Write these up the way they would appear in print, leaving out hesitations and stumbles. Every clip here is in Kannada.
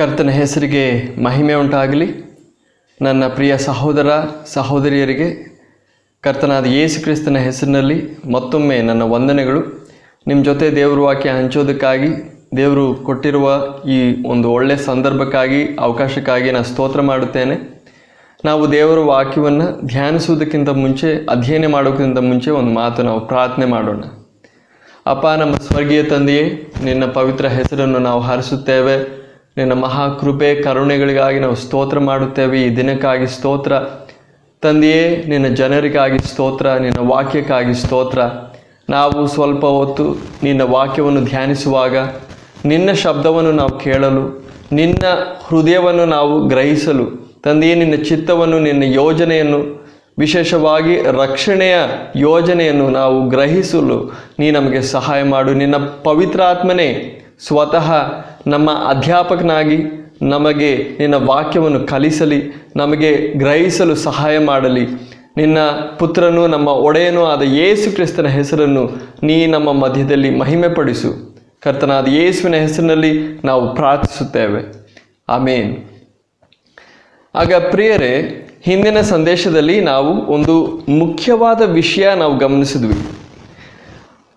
ಕರ್ತನ ಹೆಸರಿಗೆ ಮಹಿಮೆ ಉಂಟಾಗಲಿ. ನನ್ನ ಪ್ರಿಯ ಸಹೋದರ ಸಹೋದರಿಯರಿಗೆ ಕರ್ತನಾದ ಯೇಸು ಕ್ರಿಸ್ತನ ಹೆಸರಿನಲ್ಲಿ ಮತ್ತೊಮ್ಮೆ ನನ್ನ ವಂದನೆಗಳು. ನಿಮ್ಮ ಜೊತೆ ದೇವರ ವಾಕ್ಯ ಹಂಚೋದಕ್ಕಾಗಿ ದೇವರು ಕೊಟ್ಟಿರುವ ಈ ಒಂದು ಒಳ್ಳೆಯ ಸಂದರ್ಭಕ್ಕಾಗಿ ಅವಕಾಶಕ್ಕಾಗಿ ನಾನು ಸ್ತೋತ್ರ ಮಾಡುತ್ತೇನೆ. ನಾವು ದೇವರ ವಾಕ್ಯವನ್ನು ಧ್ಯಾನಿಸುವುದಕ್ಕಿಂತ ಮುಂಚೆ, ಅಧ್ಯಯನ ಮಾಡೋಕ್ಕಿಂತ ಮುಂಚೆ ಒಂದು ಮಾತು ನಾವು ಪ್ರಾರ್ಥನೆ ಮಾಡೋಣ. ಅಪ್ಪ, ನಮ್ಮ ಸ್ವರ್ಗೀಯ ತಂದೆಯೇ, ನಿನ್ನ ಪವಿತ್ರ ಹೆಸರನ್ನು ನಾವು ಹರಿಸುತ್ತೇವೆ. ನಿನ್ನ ಮಹಾಕೃಪೆ ಕರುಣೆಗಳಿಗಾಗಿ ನಾವು ಸ್ತೋತ್ರ ಮಾಡುತ್ತೇವೆ. ಈ ದಿನಕ್ಕಾಗಿ ಸ್ತೋತ್ರ ತಂದೆಯೇ, ನಿನ್ನ ಜನರಿಗಾಗಿ ಸ್ತೋತ್ರ, ನಿನ್ನ ವಾಕ್ಯಕ್ಕಾಗಿ ಸ್ತೋತ್ರ. ನಾವು ಸ್ವಲ್ಪ ಹೊತ್ತು ನಿನ್ನ ವಾಕ್ಯವನ್ನು ಧ್ಯಾನಿಸುವಾಗ ನಿನ್ನ ಶಬ್ದವನ್ನು ನಾವು ಕೇಳಲು, ನಿನ್ನ ಹೃದಯವನ್ನು ನಾವು ಗ್ರಹಿಸಲು, ತಂದೆಯೇ ನಿನ್ನ ಚಿತ್ತವನ್ನು, ನಿನ್ನ ಯೋಜನೆಯನ್ನು, ವಿಶೇಷವಾಗಿ ರಕ್ಷಣೆಯ ಯೋಜನೆಯನ್ನು ನಾವು ಗ್ರಹಿಸಲು ನೀ ನಮಗೆ ಸಹಾಯ ಮಾಡು. ನಿನ್ನ ಪವಿತ್ರಾತ್ಮನೇ ಸ್ವತಃ ನಮ್ಮ ಅಧ್ಯಾಪಕನಾಗಿ ನಮಗೆ ನಿನ್ನ ವಾಕ್ಯವನ್ನು ಕಲಿಸಲಿ, ನಮಗೆ ಗ್ರಹಿಸಲು ಸಹಾಯ ಮಾಡಲಿ. ನಿನ್ನ ಪುತ್ರನು, ನಮ್ಮ ಒಡೆಯನೂ ಆದ ಯೇಸು ಕ್ರಿಸ್ತನ ಹೆಸರನ್ನು ನೀ ನಮ್ಮ ಮಧ್ಯದಲ್ಲಿ ಮಹಿಮೆಪಡಿಸು. ಕರ್ತನಾದ ಯೇಸುವಿನ ಹೆಸರಿನಲ್ಲಿ ನಾವು ಪ್ರಾರ್ಥಿಸುತ್ತೇವೆ, ಆಮೇನ್. ಆಗ ಪ್ರಿಯರೇ, ಹಿಂದಿನ ಸಂದೇಶದಲ್ಲಿ ನಾವು ಒಂದು ಮುಖ್ಯವಾದ ವಿಷಯ ನಾವು ಗಮನಿಸಿದ್ವಿ.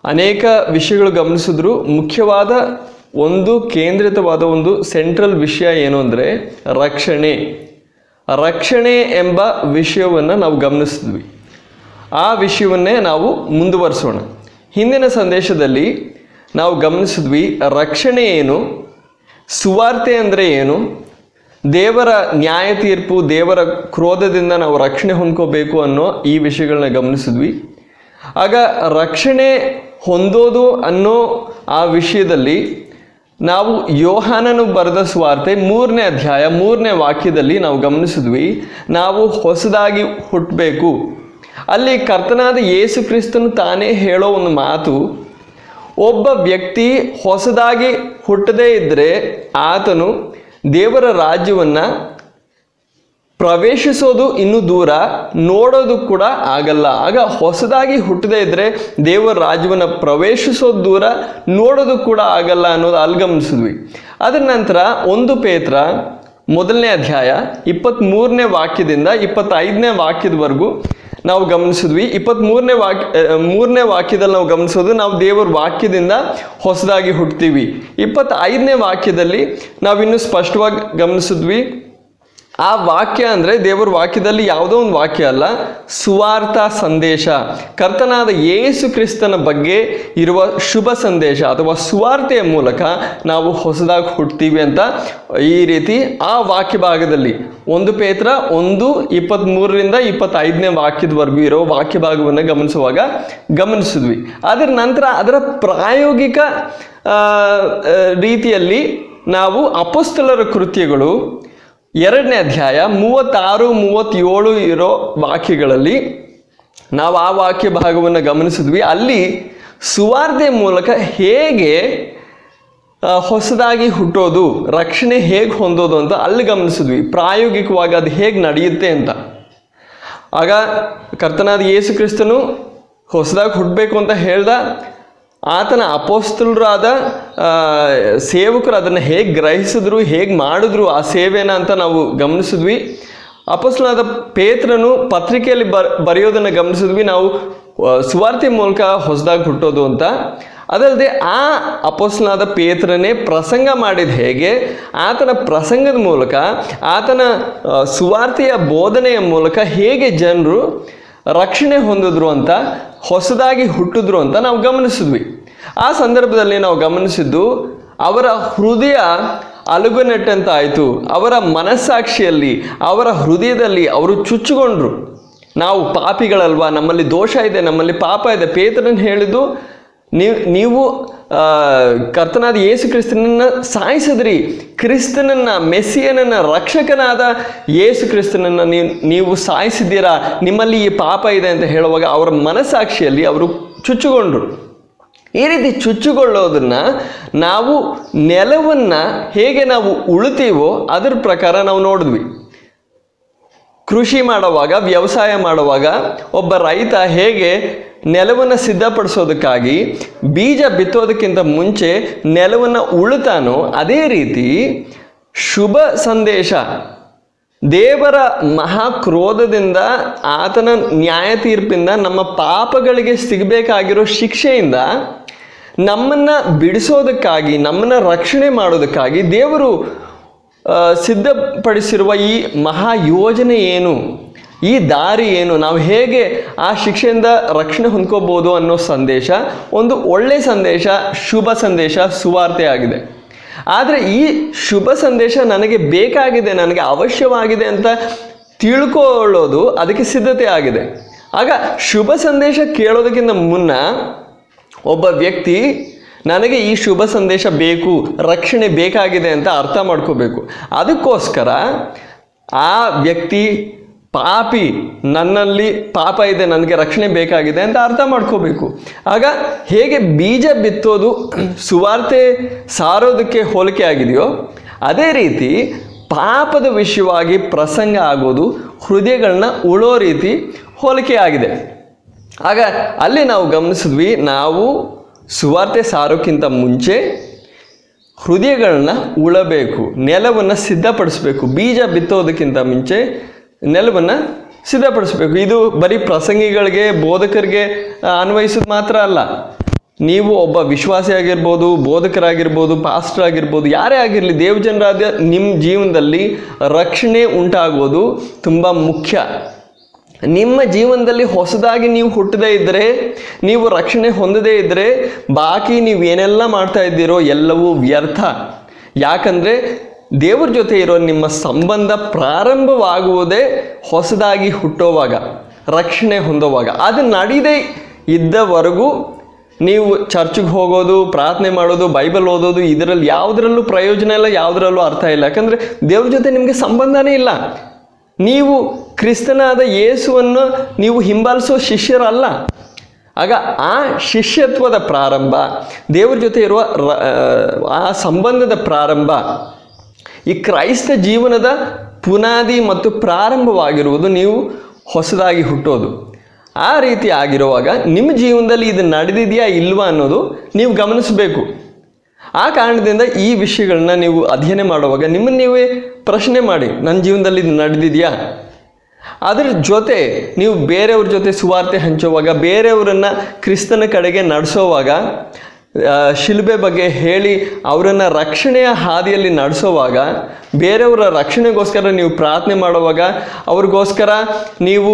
ಅನೇಕ ವಿಷಯಗಳು ಗಮನಿಸಿದ್ರು. ಮುಖ್ಯವಾದ ಒಂದು ಕೇಂದ್ರಿತವಾದ ಒಂದು ಸೆಂಟ್ರಲ್ ವಿಷಯ ಏನು ಅಂದರೆ ರಕ್ಷಣೆ ಎಂಬ ವಿಷಯವನ್ನು ನಾವು ಗಮನಿಸಿದ್ವಿ. ಆ ವಿಷಯವನ್ನೇ ನಾವು ಮುಂದುವರಿಸೋಣ. ಹಿಂದಿನ ಸಂದೇಶದಲ್ಲಿ ನಾವು ಗಮನಿಸಿದ್ವಿ ರಕ್ಷಣೆ ಏನು, ಸುವಾರ್ತೆ ಅಂದರೆ ಏನು, ದೇವರ ನ್ಯಾಯ ತೀರ್ಪು, ದೇವರ ಕ್ರೋಧದಿಂದ ನಾವು ರಕ್ಷಣೆ ಹೊಂದ್ಕೋಬೇಕು ಅನ್ನೋ ಈ ವಿಷಯಗಳನ್ನ ಗಮನಿಸಿದ್ವಿ. ಆಗ ರಕ್ಷಣೆ ಹೊಂದೋದು ಅನ್ನೋ ಆ ವಿಷಯದಲ್ಲಿ ನಾವು ಯೋಹಾನನು ಬರೆದ ಸುವಾರ್ತೆ 3ನೇ ಅಧ್ಯಾಯ 3ನೇ ವಾಕ್ಯದಲ್ಲಿ ನಾವು ಗಮನಿಸಿದ್ವಿ, ನಾವು ಹೊಸದಾಗಿ ಹುಟ್ಟಬೇಕು. ಅಲ್ಲಿ ಕರ್ತನಾದ ಯೇಸು ಕ್ರಿಸ್ತನು ತಾನೇ ಹೇಳೋ ಒಂದು ಮಾತು, ಒಬ್ಬ ವ್ಯಕ್ತಿ ಹೊಸದಾಗಿ ಹುಟ್ಟದೇ ಇದ್ದರೆ ಆತನು ದೇವರ ರಾಜ್ಯವನ್ನು ಪ್ರವೇಶಿಸೋದು ಇನ್ನೂ ದೂರ, ನೋಡೋದು ಕೂಡ ಆಗಲ್ಲ. ಆಗ ಹೊಸದಾಗಿ ಹುಟ್ಟದೇ ಇದ್ದರೆ ದೇವರ ರಾಜ್ಯವನ್ನು ಪ್ರವೇಶಿಸೋದು ದೂರ, ನೋಡೋದು ಕೂಡ ಆಗಲ್ಲ ಅನ್ನೋದು ಅಲ್ಲಿ ಗಮನಿಸಿದ್ವಿ. ಅದರ ನಂತರ 1 ಪೇತ್ರ 1ನೇ ಅಧ್ಯಾಯ 23ನೇ ವಾಕ್ಯದಿಂದ 25ನೇ ವಾಕ್ಯದವರೆಗೂ ನಾವು ಗಮನಿಸಿದ್ವಿ. 3ನೇ ವಾಕ್ಯದಲ್ಲಿ ನಾವು ಗಮನಿಸೋದು, ನಾವು ದೇವರ ವಾಕ್ಯದಿಂದ ಹೊಸದಾಗಿ ಹುಟ್ಟುತ್ತೀವಿ. 25ನೇ ವಾಕ್ಯದಲ್ಲಿ ನಾವಿನ್ನೂ ಸ್ಪಷ್ಟವಾಗಿ ಗಮನಿಸಿದ್ವಿ. ಆ ವಾಕ್ಯ ಅಂದರೆ ದೇವರ ವಾಕ್ಯದಲ್ಲಿ ಯಾವುದೋ ಒಂದು ವಾಕ್ಯ ಅಲ್ಲ, ಸುವಾರ್ಥ ಸಂದೇಶ, ಕರ್ತನಾದ ಯೇಸು ಕ್ರಿಸ್ತನ ಬಗ್ಗೆ ಇರುವ ಶುಭ ಸಂದೇಶ ಅಥವಾ ಸುವಾರ್ತೆಯ ಮೂಲಕ ನಾವು ಹೊಸದಾಗಿ ಹುಡ್ತೀವಿ ಅಂತ ಈ ರೀತಿ ಆ ವಾಕ್ಯ ಭಾಗದಲ್ಲಿ 1 ಪೇತ್ರ 1:23ರಿಂದ 25ನೇ ವಾಕ್ಯದವರೆಗೂ ಇರೋ ವಾಕ್ಯ ಭಾಗವನ್ನು ಗಮನಿಸಿದ್ವಿ. ಅದರ ನಂತರ ಅದರ ಪ್ರಾಯೋಗಿಕ ರೀತಿಯಲ್ಲಿ ನಾವು ಅಪೊಸ್ತಲರ ಕೃತ್ಯಗಳು 2ನೇ ಅಧ್ಯಾಯ 36-37 ಇರೋ ವಾಕ್ಯಗಳಲ್ಲಿ ನಾವು ಆ ವಾಕ್ಯ ಭಾಗವನ್ನು ಗಮನಿಸಿದ್ವಿ. ಅಲ್ಲಿ ಸುವಾರ್ತೆ ಮೂಲಕ ಹೇಗೆ ಹೊಸದಾಗಿ ಹುಟ್ಟೋದು, ರಕ್ಷಣೆ ಹೇಗೆ ಹೊಂದೋದು ಅಂತ ಅಲ್ಲಿ ಗಮನಿಸಿದ್ವಿ. ಪ್ರಾಯೋಗಿಕವಾಗಿ ಅದು ಹೇಗೆ ನಡೆಯುತ್ತೆ ಅಂತ. ಆಗ ಕರ್ತನಾದ ಯೇಸು ಕ್ರಿಸ್ತನು ಹೊಸದಾಗಿ ಹುಟ್ಟಬೇಕು ಅಂತ ಹೇಳ್ದ. ಆತನ ಅಪೊಸ್ತಲರಾದ ಸೇವಕರು ಅದನ್ನು ಹೇಗೆ ಗ್ರಹಿಸಿದ್ರು, ಹೇಗೆ ಮಾಡಿದ್ರು ಆ ಸೇವೆನ ಅಂತ ನಾವು ಗಮನಿಸಿದ್ವಿ. ಅಪೊಸ್ತಲನಾದ ಪೇತ್ರನು ಪತ್ರಿಕೆಯಲ್ಲಿ ಬರೆಯೋದನ್ನು ಗಮನಿಸಿದ್ವಿ. ನಾವು ಸುವಾರ್ತೆ ಮೂಲಕ ಹೊಸದಾಗಿ ಹುಟ್ಟೋದು ಅಂತ. ಅದಲ್ಲದೆ ಆ ಅಪೊಸ್ತಲನಾದ ಪೇತ್ರನೇ ಪ್ರಸಂಗ ಮಾಡಿದ ಹೇಗೆ, ಆತನ ಪ್ರಸಂಗದ ಮೂಲಕ, ಆತನ ಸುವಾರ್ತೆಯ ಬೋಧನೆಯ ಮೂಲಕ ಹೇಗೆ ಜನರು ರಕ್ಷಣೆ ಹೊಂದಿದ್ರು ಅಂತ, ಹೊಸದಾಗಿ ಹುಟ್ಟಿದ್ರು ಅಂತ ನಾವು ಗಮನಿಸಿದ್ವಿ. ಆ ಸಂದರ್ಭದಲ್ಲಿ ನಾವು ಗಮನಿಸಿದ್ದು, ಅವರ ಹೃದಯ ಅಲುಗುನೆಟ್ಟಂತ ಆಯಿತು. ಅವರ ಮನಸ್ಸಾಕ್ಷಿಯಲ್ಲಿ, ಅವರ ಹೃದಯದಲ್ಲಿ ಅವರು ಚುಚ್ಚುಕೊಂಡ್ರು. ನಾವು ಪಾಪಿಗಳಲ್ವಾ, ನಮ್ಮಲ್ಲಿ ದೋಷ ಇದೆ, ನಮ್ಮಲ್ಲಿ ಪಾಪ ಇದೆ. ಪೇತ್ರನು ಹೇಳಿದ್ದು, ನೀವು ಕರ್ತನಾದ ಯೇಸು ಕ್ರಿಸ್ತನನ್ನು ಸಾಯಿಸಿದ್ರಿ, ಕ್ರಿಸ್ತನನ್ನು, ಮೆಸ್ಸಿಯನನ್ನು, ರಕ್ಷಕನಾದ ಯೇಸು ಕ್ರಿಸ್ತನನ್ನು ನೀವು ಸಾಯಿಸಿದ್ದೀರಾ, ನಿಮ್ಮಲ್ಲಿ ಈ ಪಾಪ ಇದೆ ಅಂತ ಹೇಳುವಾಗ ಅವರ ಮನಸ್ಸಾಕ್ಷಿಯಲ್ಲಿ ಅವರು ಚುಚ್ಚುಕೊಂಡ್ರು. ಈ ರೀತಿ ಚುಚ್ಚುಕೊಳ್ಳೋದನ್ನು ನಾವು ನೆಲವನ್ನು ಹೇಗೆ ನಾವು ಉಳುತ್ತೀವೋ ಅದರ ಪ್ರಕಾರ ನಾವು ನೋಡಿದ್ವಿ. ಕೃಷಿ ಮಾಡುವಾಗ, ವ್ಯವಸಾಯ ಮಾಡುವಾಗ ಒಬ್ಬ ರೈತ ಹೇಗೆ ನೆಲವನ್ನು ಸಿದ್ಧಪಡಿಸೋದಕ್ಕಾಗಿ ಬೀಜ ಬಿತ್ತೋದಕ್ಕಿಂತ ಮುಂಚೆ ನೆಲವನ್ನು ಉಳುತ್ತಾನೋ, ಅದೇ ರೀತಿ ಶುಭ ಸಂದೇಶ, ದೇವರ ಮಹಾಕ್ರೋಧದಿಂದ, ಆತನ ನ್ಯಾಯ ತೀರ್ಪಿಂದ, ನಮ್ಮ ಪಾಪಗಳಿಗೆ ಸಿಗಬೇಕಾಗಿರೋ ಶಿಕ್ಷೆಯಿಂದ ನಮ್ಮನ್ನು ಬಿಡಿಸೋದಕ್ಕಾಗಿ, ನಮ್ಮನ್ನು ರಕ್ಷಣೆ ಮಾಡೋದಕ್ಕಾಗಿ ದೇವರು ಸಿದ್ಧಪಡಿಸಿರುವ ಈ ಮಹಾ ಯೋಜನೆ ಏನು, ಈ ದಾರಿ ಏನು, ನಾವು ಹೇಗೆ ಆ ಶಿಕ್ಷೆಯಿಂದ ರಕ್ಷಣೆ ಹೊಂದ್ಕೋಬೋದು ಅನ್ನೋ ಸಂದೇಶ ಒಂದು ಒಳ್ಳೆಯ ಸಂದೇಶ, ಶುಭ ಸಂದೇಶ, ಸುವಾರ್ತೆ ಆಗಿದೆ. ಆದರೆ ಈ ಶುಭ ಸಂದೇಶ ನನಗೆ ಬೇಕಾಗಿದೆ, ನನಗೆ ಅವಶ್ಯವಾಗಿದೆ ಅಂತ ತಿಳ್ಕೊಳ್ಳೋದು ಅದಕ್ಕೆ ಸಿದ್ಧತೆ ಆಗಿದೆ. ಆಗ ಶುಭ ಸಂದೇಶ ಕೇಳೋದಕ್ಕಿಂತ ಮುನ್ನ ಒಬ್ಬ ವ್ಯಕ್ತಿ ನನಗೆ ಈ ಶುಭ ಸಂದೇಶ ಬೇಕು, ರಕ್ಷಣೆ ಬೇಕಾಗಿದೆ ಅಂತ ಅರ್ಥ ಮಾಡ್ಕೋಬೇಕು. ಅದಕ್ಕೋಸ್ಕರ ಆ ವ್ಯಕ್ತಿ ಪಾಪಿ, ನನ್ನಲ್ಲಿ ಪಾಪ ಇದೆ, ನನಗೆ ರಕ್ಷಣೆ ಬೇಕಾಗಿದೆ ಅಂತ ಅರ್ಥ ಮಾಡ್ಕೋಬೇಕು. ಆಗ ಹೇಗೆ ಬೀಜ ಬಿತ್ತೋದು ಸುವಾರ್ತೆ ಸಾರೋದಕ್ಕೆ ಹೋಲಿಕೆ ಆಗಿದೆಯೋ, ಅದೇ ರೀತಿ ಪಾಪದ ವಿಷಯವಾಗಿ ಪ್ರಸಂಗ ಆಗೋದು ಹೃದಯಗಳನ್ನ ಉಳೋ ರೀತಿ ಹೋಲಿಕೆ ಆಗಿದೆ. ಆಗ ಅಲ್ಲಿ ನಾವು ಗಮನಿಸಿದ್ವಿ, ನಾವು ಸುವಾರ್ತೆ ಸಾರೋಕ್ಕಿಂತ ಮುಂಚೆ ಹೃದಯಗಳನ್ನ ಉಳಬೇಕು, ನೆಲವನ್ನು ಸಿದ್ಧಪಡಿಸ್ಬೇಕು. ಬೀಜ ಬಿತ್ತೋದಕ್ಕಿಂತ ಮುಂಚೆ ನೆಲವನ್ನು ಸಿದ್ಧಪಡಿಸ್ಬೇಕು. ಇದು ಬರೀ ಪ್ರಸಂಗಿಗಳಿಗೆ, ಬೋಧಕರಿಗೆ ಅನ್ವಯಿಸೋದು ಮಾತ್ರ ಅಲ್ಲ. ನೀವು ಒಬ್ಬ ವಿಶ್ವಾಸಿ ಆಗಿರ್ಬೋದು, ಬೋಧಕರಾಗಿರ್ಬೋದು, ಪಾಸ್ಟರ್ ಆಗಿರ್ಬೋದು, ಯಾರೇ ಆಗಿರಲಿ, ದೇವಜನರಾದ ನಿಮ್ಮ ಜೀವನದಲ್ಲಿ ರಕ್ಷಣೆ ಉಂಟಾಗೋದು ತುಂಬ ಮುಖ್ಯ. ನಿಮ್ಮ ಜೀವನದಲ್ಲಿ ಹೊಸದಾಗಿ ನೀವು ಹುಟ್ಟದೇ ಇದ್ದರೆ, ನೀವು ರಕ್ಷಣೆ ಹೊಂದದೇ ಇದ್ದರೆ, ಬಾಕಿ ನೀವು ಏನೆಲ್ಲ ಮಾಡ್ತಾ ಇದ್ದೀರೋ ಎಲ್ಲವೂ ವ್ಯರ್ಥ. ಯಾಕಂದರೆ ದೇವ್ರ ಜೊತೆ ಇರೋ ನಿಮ್ಮ ಸಂಬಂಧ ಪ್ರಾರಂಭವಾಗುವುದೇ ಹೊಸದಾಗಿ ಹುಟ್ಟೋವಾಗ, ರಕ್ಷಣೆ ಹೊಂದೋವಾಗ. ಅದು ನಡೀದೇ ಇದ್ದವರೆಗೂ ನೀವು ಚರ್ಚ್ಗೆ ಹೋಗೋದು, ಪ್ರಾರ್ಥನೆ ಮಾಡೋದು, ಬೈಬಲ್ ಓದೋದು, ಇದರಲ್ಲಿ ಯಾವುದರಲ್ಲೂ ಪ್ರಯೋಜನ ಇಲ್ಲ, ಯಾವುದರಲ್ಲೂ ಅರ್ಥ ಇಲ್ಲ. ಯಾಕಂದರೆ ದೇವ್ರ ಜೊತೆ ನಿಮಗೆ ಸಂಬಂಧನೇ ಇಲ್ಲ. ನೀವು ಕ್ರಿಸ್ತನಾದ ಯೇಸುವನ್ನು ನೀವು ಹಿಂಬಾಲಿಸೋ ಶಿಷ್ಯರಲ್ಲ. ಆಗ ಆ ಶಿಷ್ಯತ್ವದ ಪ್ರಾರಂಭ, ದೇವ್ರ ಜೊತೆ ಇರುವ ಆ ಸಂಬಂಧದ ಪ್ರಾರಂಭ, ಈ ಕ್ರೈಸ್ತ ಜೀವನದ ಪುನಾದಿ ಮತ್ತು ಪ್ರಾರಂಭವಾಗಿರುವುದು ನೀವು ಹೊಸದಾಗಿ ಹುಟ್ಟೋದು. ಆ ರೀತಿ ಆಗಿರುವಾಗ ನಿಮ್ಮ ಜೀವನದಲ್ಲಿ ಇದು ನಡೆದಿದೆಯಾ ಇಲ್ವಾ ಅನ್ನೋದು ನೀವು ಗಮನಿಸಬೇಕು. ಆ ಕಾರಣದಿಂದ ಈ ವಿಷಯಗಳನ್ನ ನೀವು ಅಧ್ಯಯನ ಮಾಡುವಾಗ ನಿಮ್ಮನ್ನು ನೀವೇ ಪ್ರಶ್ನೆ ಮಾಡಿ, ನನ್ನ ಜೀವನದಲ್ಲಿ ಇದು ನಡೆದಿದೆಯಾ? ಅದರ ಜೊತೆ ನೀವು ಬೇರೆಯವ್ರ ಜೊತೆ ಸುವಾರ್ತೆ ಹಂಚುವಾಗ, ಬೇರೆಯವರನ್ನು ಕ್ರಿಸ್ತನ ಕಡೆಗೆ ನಡೆಸೋವಾಗ, ಶಿಲುಬೆ ಬಗ್ಗೆ ಹೇಳಿ ಅವರನ್ನು ರಕ್ಷಣೆಯ ಹಾದಿಯಲ್ಲಿ ನಡೆಸೋವಾಗ, ಬೇರೆಯವರ ರಕ್ಷಣೆಗೋಸ್ಕರ ನೀವು ಪ್ರಾರ್ಥನೆ ಮಾಡುವಾಗ, ಅವ್ರಿಗೋಸ್ಕರ ನೀವು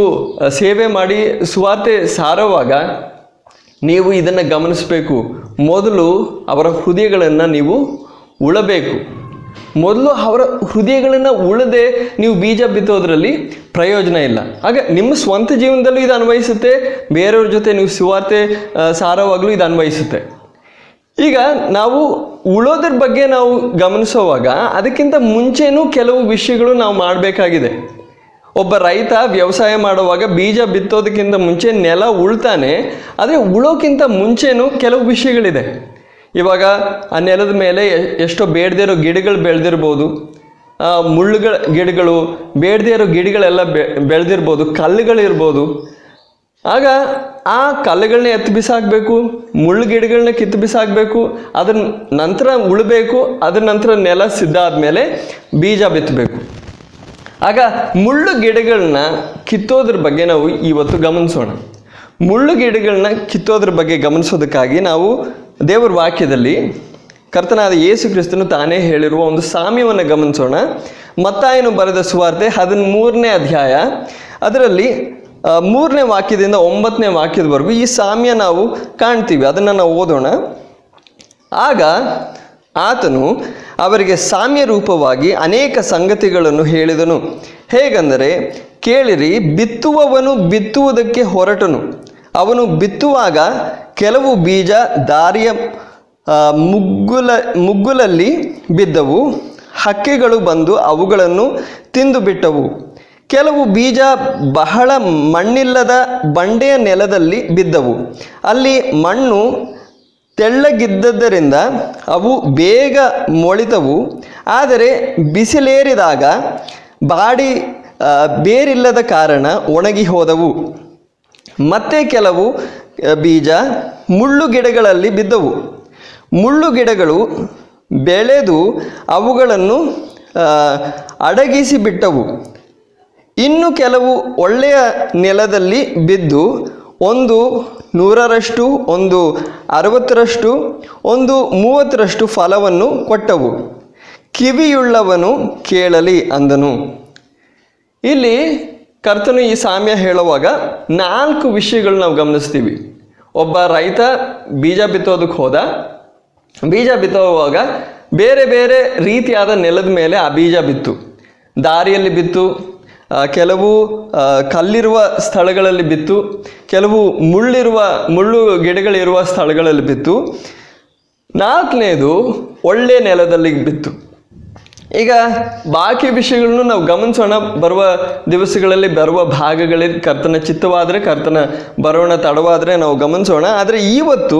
ಸೇವೆ ಮಾಡಿ ಸುವಾರ್ತೆ ಸಾರುವಾಗ ನೀವು ಇದನ್ನು ಗಮನಿಸಬೇಕು. ಮೊದಲು ಅವರ ಹೃದಯಗಳನ್ನು ನೀವು ಉಳಬೇಕು. ಮೊದಲು ಅವರ ಹೃದಯಗಳನ್ನು ಉಳದೆ ನೀವು ಬೀಜ ಬಿತ್ತೋದ್ರಲ್ಲಿ ಪ್ರಯೋಜನ ಇಲ್ಲ. ಆಗ ನಿಮ್ಮ ಸ್ವಂತ ಜೀವನದಲ್ಲೂ ಇದು ಅನ್ವಯಿಸುತ್ತೆ, ಬೇರೆಯವ್ರ ಜೊತೆ ನೀವು ಸುವಾರ್ತೆ ಸಾರೋವಾಗಲೂ ಇದು ಅನ್ವಯಿಸುತ್ತೆ. ಈಗ ನಾವು ಉಳೋದ್ರ ಬಗ್ಗೆ ನಾವು ಗಮನಿಸೋವಾಗ ಅದಕ್ಕಿಂತ ಮುಂಚೆನೂ ಕೆಲವು ವಿಷಯಗಳು ನಾವು ಮಾಡಬೇಕಾಗಿದೆ. ಒಬ್ಬ ರೈತ ವ್ಯವಸಾಯ ಮಾಡುವಾಗ ಬೀಜ ಬಿತ್ತೋದಕ್ಕಿಂತ ಮುಂಚೆ ನೆಲ ಉಳ್ತಾನೆ, ಆದರೆ ಉಳೋಕ್ಕಿಂತ ಮುಂಚೆನೂ ಕೆಲವು ವಿಷಯಗಳಿದೆ. ಇವಾಗ ಆ ನೆಲದ ಮೇಲೆ ಎಷ್ಟೋ ಬೇಡದೇ ಇರೋ ಗಿಡಗಳು ಬೆಳೆದಿರ್ಬೋದು, ಮುಳ್ಳುಗಳ ಗಿಡಗಳು, ಬೇಡದೇ ಇರೋ ಗಿಡಗಳೆಲ್ಲ ಬೆಳೆದಿರ್ಬೋದು, ಕಲ್ಲುಗಳಿರ್ಬೋದು. ಆಗ ಆ ಕಲ್ಲುಗಳನ್ನ ಎತ್ತು ಬಿಸಾಕಬೇಕು, ಮುಳ್ಳು ಗಿಡಗಳನ್ನ ಕಿತ್ತು ಬಿಸಾಕಬೇಕು, ಅದ್ರ ನಂತರ ಉಳಬೇಕು, ಅದ್ರ ನಂತರ ನೆಲ ಸಿದ್ಧ ಆದಮೇಲೆ ಬೀಜ ಬಿತ್ತಬೇಕು. ಆಗ ಮುಳ್ಳು ಗಿಡಗಳನ್ನ ಕಿತ್ತೋದ್ರ ಬಗ್ಗೆ ನಾವು ಇವತ್ತು ಗಮನಿಸೋಣ. ಮುಳ್ಳು ಗಿಡಗಳನ್ನ ಕಿತ್ತೋದ್ರ ಬಗ್ಗೆ ಗಮನಿಸೋದಕ್ಕಾಗಿ ನಾವು ದೇವರ ವಾಕ್ಯದಲ್ಲಿ ಕರ್ತನಾದ ಯೇಸು ಕ್ರಿಸ್ತನು ತಾನೇ ಹೇಳಿರುವ ಒಂದು ಸಾಮ್ಯವನ್ನು ಗಮನಿಸೋಣ. ಮತ್ತಾಯನು ಬರೆದ ಸುವಾರ್ತೆ 13ನೇ ಅಧ್ಯಾಯ, ಅದರಲ್ಲಿ 3ನೇ ವಾಕ್ಯದಿಂದ 9ನೇ ವಾಕ್ಯದವರೆಗೂ ಈ ಸಾಮ್ಯ ನಾವು ಕಾಣ್ತೀವಿ. ಅದನ್ನು ನಾವು ಓದೋಣ. ಆಗ ಆತನು ಅವರಿಗೆ ಸಾಮ್ಯ ರೂಪವಾಗಿ ಅನೇಕ ಸಂಗತಿಗಳನ್ನು ಹೇಳಿದನು. ಹೇಗೆಂದರೆ, ಕೇಳಿರಿ, ಬಿತ್ತುವವನು ಬಿತ್ತುವುದಕ್ಕೆ ಹೊರಟನು. ಅವನು ಬಿತ್ತುವಾಗ ಕೆಲವು ಬೀಜ ದಾರಿಯ ಮುಗ್ಗುಲಲ್ಲಿ ಬಿದ್ದವು, ಹಕ್ಕಿಗಳು ಬಂದು ಅವುಗಳನ್ನು ತಿಂದು ಬಿಟ್ಟವು. ಕೆಲವು ಬೀಜ ಬಹಳ ಮಣ್ಣಿಲ್ಲದ ಬಂಡೆಯ ನೆಲದಲ್ಲಿ ಬಿದ್ದವು. ಅಲ್ಲಿ ಮಣ್ಣು ತೆಳ್ಳಗಿದ್ದರಿಂದ ಅವು ಬೇಗ ಮೊಳಿತವು, ಆದರೆ ಬಿಸಿಲೇರಿದಾಗ ಬೇರಿಲ್ಲದ ಕಾರಣ ಒಣಗಿ ಹೋದವು. ಮತ್ತೆ ಕೆಲವು ಬೀಜ ಮುಳ್ಳು ಗಿಡಗಳಲ್ಲಿ ಬಿದ್ದವು. ಮುಳ್ಳು ಗಿಡಗಳು ಬೆಳೆದು ಅವುಗಳನ್ನು ಅಡಗಿಸಿ ಬಿಟ್ಟವು. ಇನ್ನು ಕೆಲವು ಒಳ್ಳೆಯ ನೆಲದಲ್ಲಿ ಬಿದ್ದು, ಒಂದು 100ರಷ್ಟು, ಒಂದು 60ರಷ್ಟು, ಒಂದು 30ರಷ್ಟು ಫಲವನ್ನು ಕೊಟ್ಟವು. ಕಿವಿಯುಳ್ಳವನು ಕೇಳಲಿ ಅಂದನು. ಇಲ್ಲಿ ಕರ್ತನು ಈ ಸಾಮ್ಯ ಹೇಳುವಾಗ 4 ವಿಷಯಗಳು ನಾವು ಗಮನಿಸ್ತೀವಿ. ಒಬ್ಬ ರೈತ ಬೀಜ ಬಿತ್ತೋದಕ್ಕೆ ಹೋದ. ಬೀಜ ಬಿತ್ತುವಾಗ ಬೇರೆ ಬೇರೆ ರೀತಿಯಾದ ನೆಲದ ಮೇಲೆ ಆ ಬೀಜ ಬಿತ್ತು. ದಾರಿಯಲ್ಲಿ ಬಿತ್ತು, ಕೆಲವು ಕಲ್ಲಿರುವ ಸ್ಥಳಗಳಲ್ಲಿ ಬಿತ್ತು, ಕೆಲವು ಮುಳ್ಳು ಗಿಡಗಳಿರುವ ಸ್ಥಳಗಳಲ್ಲಿ ಬಿತ್ತು, 4ನೇದು ಒಳ್ಳೆ ನೆಲದಲ್ಲಿ ಬಿತ್ತು. ಈಗ ಬಾಕಿ ವಿಷಯಗಳನ್ನು ನಾವು ಗಮನಿಸೋಣ. ಬರುವ ದಿವಸಗಳಲ್ಲಿ, ಬರುವ ಭಾಗಗಳಲ್ಲಿ ಕರ್ತನ ಚಿತ್ತವಾದರೆ, ಕರ್ತನ ಬರೋಣ ತಡವಾದರೆ ನಾವು ಗಮನಿಸೋಣ. ಆದರೆ ಇವತ್ತು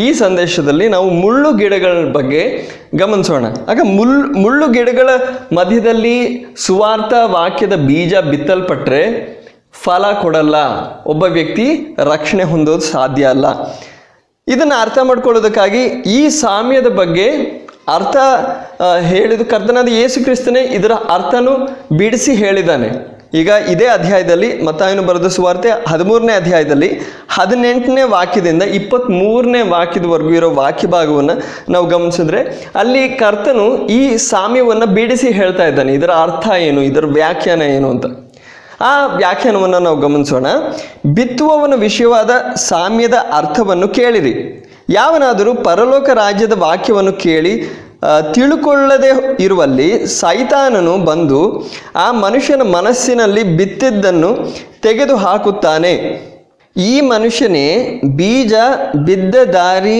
ಈ ಸಂದೇಶದಲ್ಲಿ ನಾವು ಮುಳ್ಳು ಗಿಡಗಳ ಬಗ್ಗೆ ಗಮನಿಸೋಣ. ಆಗ ಮುಳ್ಳು ಗಿಡಗಳ ಮಧ್ಯದಲ್ಲಿ ಸುವಾರ್ಥ ವಾಕ್ಯದ ಬೀಜ ಬಿತ್ತಲ್ಪಟ್ಟರೆ ಫಲ ಕೊಡಲ್ಲ, ಒಬ್ಬ ವ್ಯಕ್ತಿ ರಕ್ಷಣೆ ಹೊಂದೋದು ಸಾಧ್ಯ ಅಲ್ಲ. ಇದನ್ನು ಅರ್ಥ ಮಾಡ್ಕೊಳ್ಳೋದಕ್ಕಾಗಿ ಈ ಸಾಮ್ಯದ ಬಗ್ಗೆ ಅರ್ಥ ಹೇಳಿದ ಕರ್ತನಾದ ಯೇಸು ಕ್ರಿಸ್ತನೇ ಇದರ ಅರ್ಥನೂ ಬಿಡಿಸಿ ಹೇಳಿದ್ದಾನೆ. ಈಗ ಇದೇ ಅಧ್ಯಾಯದಲ್ಲಿ, ಮತ್ತಾಯನು ಬರೆದ ಸುವಾರ್ತೆ 13ನೇ ಅಧ್ಯಾಯದಲ್ಲಿ 18ನೇ ವಾಕ್ಯದಿಂದ 23ನೇ ವಾಕ್ಯದವರೆಗೂ ಇರೋ ವಾಕ್ಯ ಭಾಗವನ್ನು ನಾವು ಗಮನಿಸಿದ್ರೆ, ಅಲ್ಲಿ ಕರ್ತನು ಈ ಸಾಮ್ಯವನ್ನು ಬಿಡಿಸಿ ಹೇಳ್ತಾ ಇದ್ದಾನೆ. ಇದರ ಅರ್ಥ ಏನು, ಇದರ ವ್ಯಾಖ್ಯಾನ ಏನು ಅಂತ. ಆ ವ್ಯಾಖ್ಯಾನವನ್ನು ನಾವು ಗಮನಿಸೋಣ. ಬಿತ್ತುವವನ ವಿಷಯವಾದ ಸಾಮ್ಯದ ಅರ್ಥವನ್ನು ಕೇಳಿರಿ. ಯಾವನಾದರೂ ಪರಲೋಕ ರಾಜ್ಯದ ವಾಕ್ಯವನ್ನು ಕೇಳಿ ತಿಳುಕೊಳ್ಳದೆ ಇರುವಲ್ಲಿ ಸೈತಾನನು ಬಂದು ಆ ಮನುಷ್ಯನ ಮನಸ್ಸಿನಲ್ಲಿ ಬಿತ್ತಿದ್ದನ್ನು ತೆಗೆದು ಹಾಕುತ್ತಾನೆ. ಈ ಮನುಷ್ಯನೇ ಬೀಜ ಬಿದ್ದ ದಾರಿ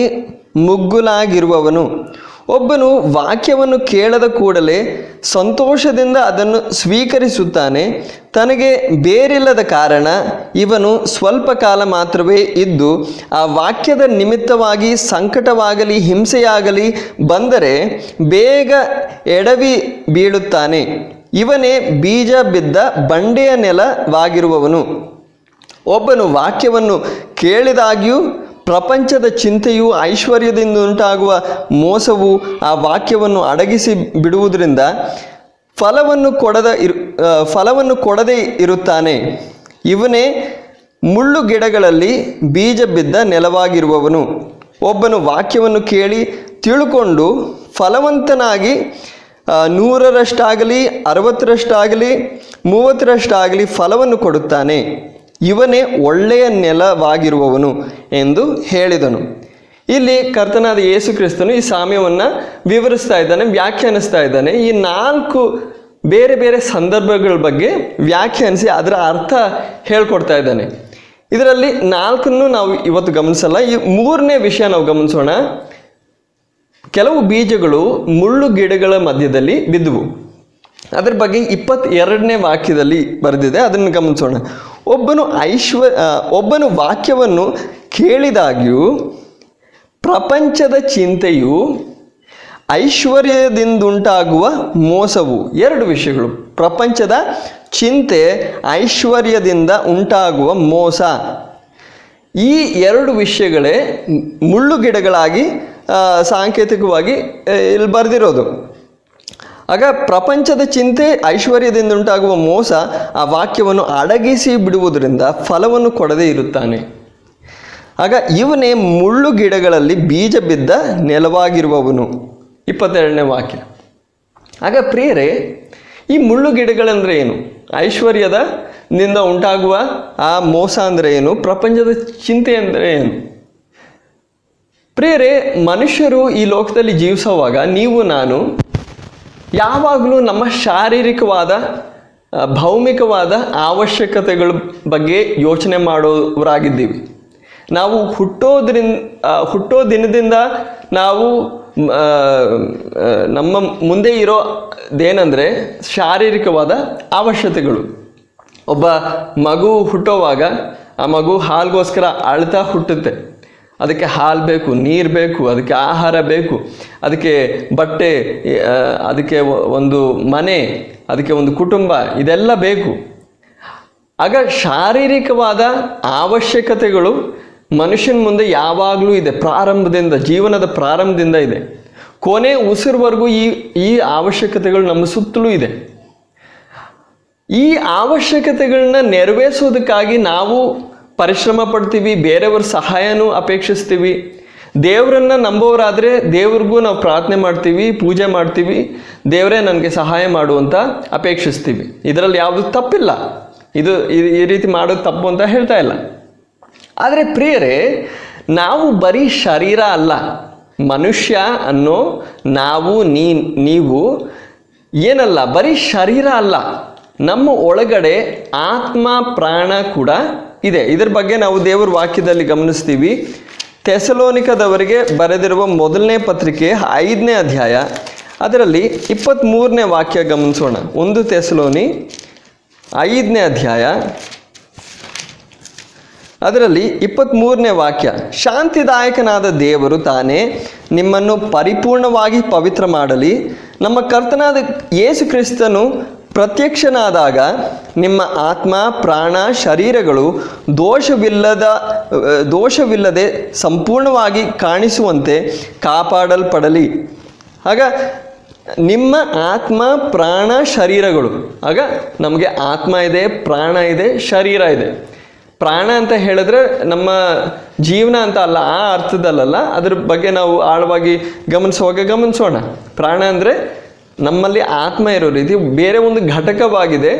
ಮುಗ್ಗುಲಾಗಿರುವವನು. ಒಬ್ಬನು ವಾಕ್ಯವನ್ನು ಕೇಳದ ಕೂಡಲೇ ಸಂತೋಷದಿಂದ ಅದನ್ನು ಸ್ವೀಕರಿಸುತ್ತಾನೆ. ತನಗೆ ಬೇರಿಲ್ಲದ ಕಾರಣ ಇವನು ಸ್ವಲ್ಪ ಕಾಲ ಮಾತ್ರವೇ ಇದ್ದು, ಆ ವಾಕ್ಯದ ನಿಮಿತ್ತವಾಗಿ ಸಂಕಟವಾಗಲಿ ಹಿಂಸೆಯಾಗಲಿ ಬಂದರೆ ಬೇಗ ಎಡವಿ ಬೀಳುತ್ತಾನೆ. ಇವನೇ ಬೀಜ ಬಿದ್ದ ಬಂಡೆಯ ನೆಲವಾಗಿರುವವನು. ಒಬ್ಬನು ವಾಕ್ಯವನ್ನು ಕೇಳಿದಾಗ್ಯೂ ಪ್ರಪಂಚದ ಚಿಂತೆಯು, ಐಶ್ವರ್ಯದಿಂದ ಉಂಟಾಗುವ ಮೋಸವು ಆ ವಾಕ್ಯವನ್ನು ಅಡಗಿಸಿ ಬಿಡುವುದರಿಂದ ಫಲವನ್ನು ಕೊಡದೇ ಇರುತ್ತಾನೆ. ಇವನೇ ಮುಳ್ಳು ಗಿಡಗಳಲ್ಲಿ ಬೀಜ ಬಿದ್ದ ನೆಲವಾಗಿರುವವನು. ಒಬ್ಬನು ವಾಕ್ಯವನ್ನು ಕೇಳಿ ತಿಳ್ಕೊಂಡು ಫಲವಂತನಾಗಿ 100ರಷ್ಟಾಗಲಿ, 60ರಷ್ಟಾಗಲಿ, 30ರಷ್ಟಾಗಲಿ ಫಲವನ್ನು ಕೊಡುತ್ತಾನೆ. ಇವನೇ ಒಳ್ಳೆಯ ನೆಲವಾಗಿರುವವನು ಎಂದು ಹೇಳಿದನು. ಇಲ್ಲಿ ಕರ್ತನಾದ ಯೇಸು ಕ್ರಿಸ್ತನು ಈ ಸಾಮ್ಯವನ್ನು ವಿವರಿಸ್ತಾ ಇದ್ದಾನೆ, ವ್ಯಾಖ್ಯಾನಿಸ್ತಾ ಇದ್ದಾನೆ. ಈ 4 ಬೇರೆ ಬೇರೆ ಸಂದರ್ಭಗಳ ಬಗ್ಗೆ ವ್ಯಾಖ್ಯಾನಿಸಿ ಅದರ ಅರ್ಥ ಹೇಳ್ಕೊಡ್ತಾ ಇದ್ದಾನೆ. ಇದರಲ್ಲಿ 4ನ್ನು ನಾವು ಇವತ್ತು ಗಮನಿಸಲ್ಲ. ಈ 3ನೇ ವಿಷಯ ನಾವು ಗಮನಿಸೋಣ. ಕೆಲವು ಬೀಜಗಳು ಮುಳ್ಳು ಗಿಡಗಳ ಮಧ್ಯದಲ್ಲಿ ಬಿದ್ದುವು. ಅದರ ಬಗ್ಗೆ 22ನೇ ವಾಕ್ಯದಲ್ಲಿ ಬರೆದಿದೆ, ಅದನ್ನು ಗಮನಿಸೋಣ. ಒಬ್ಬನು ವಾಕ್ಯವನ್ನು ಕೇಳಿದಾಗ್ಯೂ ಪ್ರಪಂಚದ ಚಿಂತೆಯು, ಐಶ್ವರ್ಯದಿಂದುಂಟಾಗುವ ಮೋಸವು. 2 ವಿಷಯಗಳು: ಪ್ರಪಂಚದ ಚಿಂತೆ, ಐಶ್ವರ್ಯದಿಂದ ಉಂಟಾಗುವ ಮೋಸ. ಈ 2 ವಿಷಯಗಳೇ ಮುಳ್ಳು ಗಿಡಗಳಾಗಿ ಸಾಂಕೇತಿಕವಾಗಿ ಇಲ್ಲಿ ಬರೆದಿರೋದು. ಆಗ ಪ್ರಪಂಚದ ಚಿಂತೆ, ಐಶ್ವರ್ಯದಿಂದ ಉಂಟಾಗುವ ಮೋಸ ಆ ವಾಕ್ಯವನ್ನು ಅಡಗಿಸಿ ಬಿಡುವುದರಿಂದ ಫಲವನ್ನು ಕೊಡದೇ ಇರುತ್ತಾನೆ. ಆಗ ಇವನೇ ಮುಳ್ಳು ಗಿಡಗಳಲ್ಲಿ ಬೀಜ ಬಿದ್ದ ನೆಲವಾಗಿರುವವನು. 22ನೇ ವಾಕ್ಯ. ಆಗ ಪ್ರಿಯರೇ, ಈ ಮುಳ್ಳು ಗಿಡಗಳಂದರೆ ಏನು? ಐಶ್ವರ್ಯದಿಂದ ಉಂಟಾಗುವ ಆ ಮೋಸ ಅಂದರೆ ಏನು? ಪ್ರಪಂಚದ ಚಿಂತೆ ಅಂದರೆ ಏನು? ಪ್ರಿಯರೇ, ಮನುಷ್ಯರು ಈ ಲೋಕದಲ್ಲಿ ಜೀವಿಸುವಾಗ ನೀವು ನಾನು ಯಾವಾಗಲೂ ನಮ್ಮ ಶಾರೀರಿಕವಾದ, ಭೌಮಿಕವಾದ ಅವಶ್ಯಕತೆಗಳ ಬಗ್ಗೆ ಯೋಚನೆ ಮಾಡೋರಾಗಿದ್ದೀವಿ. ನಾವು ಹುಟ್ಟೋ ದಿನದಿಂದ ನಾವು ನಮ್ಮ ಮುಂದೆ ಇರೋದೇನೆಂದರೆ ಶಾರೀರಿಕವಾದ ಅವಶ್ಯಕತೆಗಳು. ಒಬ್ಬ ಮಗು ಹುಟ್ಟೋವಾಗ ಆ ಮಗು ಹಾಲಿಗೋಸ್ಕರ ಅಳ್ತಾ ಹುಟ್ಟುತ್ತೆ. ಅದಕ್ಕೆ ಹಾಲು ಬೇಕು, ನೀರು ಬೇಕು, ಅದಕ್ಕೆ ಆಹಾರ ಬೇಕು, ಅದಕ್ಕೆ ಬಟ್ಟೆ, ಅದಕ್ಕೆ ಒಂದು ಮನೆ, ಅದಕ್ಕೆ ಒಂದು ಕುಟುಂಬ, ಇದೆಲ್ಲ ಬೇಕು. ಆಗ ಶಾರೀರಿಕವಾದ ಅವಶ್ಯಕತೆಗಳು ಮನುಷ್ಯನ ಮುಂದೆ ಯಾವಾಗಲೂ ಇದೆ. ಜೀವನದ ಪ್ರಾರಂಭದಿಂದ ಇದೆ. ಕೊನೆ ಉಸಿರುವರೆಗೂ ಈ ಅವಶ್ಯಕತೆಗಳು ನಮ್ಮ ಸುತ್ತಲೂ ಇದೆ. ಈ ಅವಶ್ಯಕತೆಗಳನ್ನ ನೆರವೇರಿಸೋದಕ್ಕಾಗಿ ನಾವು ಪರಿಶ್ರಮ ಪಡ್ತೀವಿ, ಬೇರೆಯವ್ರ ಸಹಾಯನೂ ಅಪೇಕ್ಷಿಸ್ತೀವಿ. ದೇವರನ್ನು ನಂಬೋರಾದರೆ ದೇವ್ರಿಗೂ ನಾವು ಪ್ರಾರ್ಥನೆ ಮಾಡ್ತೀವಿ, ಪೂಜೆ ಮಾಡ್ತೀವಿ, ದೇವರೇ ನನಗೆ ಸಹಾಯ ಮಾಡುವಂತ ಅಪೇಕ್ಷಿಸ್ತೀವಿ. ಇದರಲ್ಲಿ ಯಾವುದು ತಪ್ಪಿಲ್ಲ, ಇದು ಈ ರೀತಿ ಮಾಡೋದು ತಪ್ಪು ಅಂತ ಹೇಳ್ತಾ ಇಲ್ಲ. ಆದರೆ ಪ್ರಿಯರೇ, ನಾವು ಬರೀ ಶರೀರ ಅಲ್ಲ, ಮನುಷ್ಯ ಅನ್ನೋ ನಾವು ನೀವು ಏನಲ್ಲ, ಬರೀ ಶರೀರ ಅಲ್ಲ, ನಮ್ಮ ಒಳಗಡೆ ಆತ್ಮ ಪ್ರಾಣ ಕೂಡ ಇದೆ. ಇದರ ಬಗ್ಗೆ ನಾವು ದೇವರ ವಾಕ್ಯದಲ್ಲಿ ಗಮನಿಸ್ತೀವಿ. ಥೆಸಲೋನಿಕದವರಿಗೆ ಬರೆದಿರುವ ಮೊದಲನೇ ಪತ್ರಿಕೆ 5ನೇ ಅಧ್ಯಾಯ ಅದರಲ್ಲಿ 23ನೇ ವಾಕ್ಯ ಗಮನಿಸೋಣ. 1 ಥೆಸಲೋನಿ 5ನೇ ಅಧ್ಯಾಯ ಅದರಲ್ಲಿ 23ನೇ ವಾಕ್ಯ, ಶಾಂತಿದಾಯಕನಾದ ದೇವರು ತಾನೇ ನಿಮ್ಮನ್ನು ಪರಿಪೂರ್ಣವಾಗಿ ಪವಿತ್ರ ಮಾಡಲಿ, ನಮ್ಮ ಕರ್ತನಾದ ಯೇಸು ಕ್ರಿಸ್ತನು ಪ್ರತ್ಯಕ್ಷನಾದಾಗ ನಿಮ್ಮ ಆತ್ಮ ಪ್ರಾಣ ಶರೀರಗಳು ದೋಷವಿಲ್ಲದೆ ಸಂಪೂರ್ಣವಾಗಿ ಕಾಣಿಸುವಂತೆ ಕಾಪಾಡಲ್ಪಡಲಿ. ಆಗ ನಿಮ್ಮ ಆತ್ಮ ಪ್ರಾಣ ಶರೀರಗಳು, ಆಗ ನಮಗೆ ಆತ್ಮ ಇದೆ, ಪ್ರಾಣ ಇದೆ, ಶರೀರ ಇದೆ. ಪ್ರಾಣ ಅಂತ ಹೇಳಿದ್ರೆ ನಮ್ಮ ಜೀವನ ಅಂತ ಅಲ್ಲ, ಆ ಅರ್ಥದಲ್ಲ, ಅದ್ರ ಬಗ್ಗೆ ನಾವು ಆಳವಾಗಿ ಗಮನಿಸೋಣ. ಪ್ರಾಣ ಅಂದರೆ ನಮ್ಮಲ್ಲಿ ಆತ್ಮ ಇರೋ ರೀತಿ ಬೇರೆ ಒಂದು ಘಟಕವಾಗಿದೆ,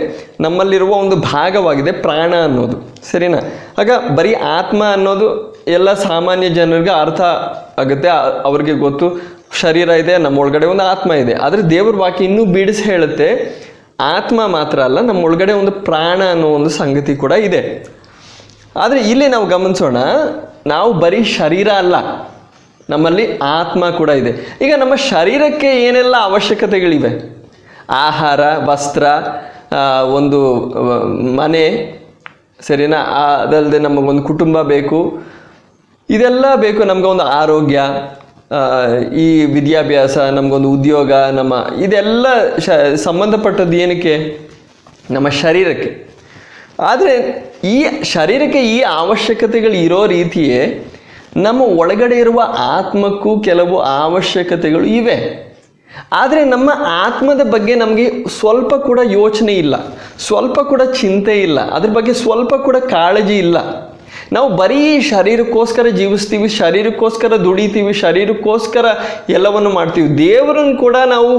ನಮ್ಮಲ್ಲಿರುವ ಒಂದು ಭಾಗವಾಗಿದೆ ಪ್ರಾಣ ಅನ್ನೋದು, ಸರಿನಾ? ಆಗ ಬರೀ ಆತ್ಮ ಅನ್ನೋದು ಎಲ್ಲ ಸಾಮಾನ್ಯ ಜನರಿಗೆ ಅರ್ಥ ಆಗುತ್ತೆ, ಅವ್ರಿಗೆ ಗೊತ್ತು ಶರೀರ ಇದೆ, ನಮ್ಮ ಒಳಗಡೆ ಒಂದು ಆತ್ಮ ಇದೆ. ಆದರೆ ದೇವ್ರ ವಾಕ್ಯ ಇನ್ನೂ ಬಿಡಿಸಿ ಹೇಳುತ್ತೆ, ಆತ್ಮ ಮಾತ್ರ ಅಲ್ಲ, ನಮ್ಮ ಒಳಗಡೆ ಒಂದು ಪ್ರಾಣ ಅನ್ನೋ ಒಂದು ಸಂಗತಿ ಕೂಡ ಇದೆ. ಆದರೆ ಇಲ್ಲಿ ನಾವು ಗಮನಿಸೋಣ, ನಾವು ಬರೀ ಶರೀರ ಅಲ್ಲ, ನಮ್ಮಲ್ಲಿ ಆತ್ಮ ಕೂಡ ಇದೆ. ಈಗ ನಮ್ಮ ಶರೀರಕ್ಕೆ ಏನೆಲ್ಲ ಅವಶ್ಯಕತೆಗಳಿವೆ? ಆಹಾರ, ವಸ್ತ್ರ, ಒಂದು ಮನೆ, ಸರಿನಾ? ಅದಲ್ಲದೆ ನಮಗೊಂದು ಕುಟುಂಬ ಬೇಕು, ಇದೆಲ್ಲ ಬೇಕು. ನಮಗೊಂದು ಆರೋಗ್ಯ, ಈ ವಿದ್ಯಾಭ್ಯಾಸ, ನಮಗೊಂದು ಉದ್ಯೋಗ, ಇದೆಲ್ಲ ಸಂಬಂಧಪಟ್ಟದ್ದು ಏನಕ್ಕೆ? ನಮ್ಮ ಶರೀರಕ್ಕೆ. ಆದರೆ ಈ ಶರೀರಕ್ಕೆ ಈ ಅವಶ್ಯಕತೆಗಳು ಇರೋ ರೀತಿಯೇ ನಮ್ಮ ಒಳಗಡೆ ಇರುವ ಆತ್ಮಕ್ಕೂ ಕೆಲವು ಅವಶ್ಯಕತೆಗಳು ಇವೆ. ಆದರೆ ನಮ್ಮ ಆತ್ಮದ ಬಗ್ಗೆ ನಮಗೆ ಸ್ವಲ್ಪ ಕೂಡ ಯೋಚನೆ ಇಲ್ಲ, ಸ್ವಲ್ಪ ಕೂಡ ಚಿಂತೆ ಇಲ್ಲ, ಅದ್ರ ಬಗ್ಗೆ ಸ್ವಲ್ಪ ಕೂಡ ಕಾಳಜಿ ಇಲ್ಲ. ನಾವು ಬರೀ ಶರೀರಕ್ಕೋಸ್ಕರ ಜೀವಿಸ್ತೀವಿ, ಶರೀರಕ್ಕೋಸ್ಕರ ದುಡಿತೀವಿ, ಶರೀರಕ್ಕೋಸ್ಕರ ಎಲ್ಲವನ್ನು ಮಾಡ್ತೀವಿ. ದೇವರನ್ನು ಕೂಡ ನಾವು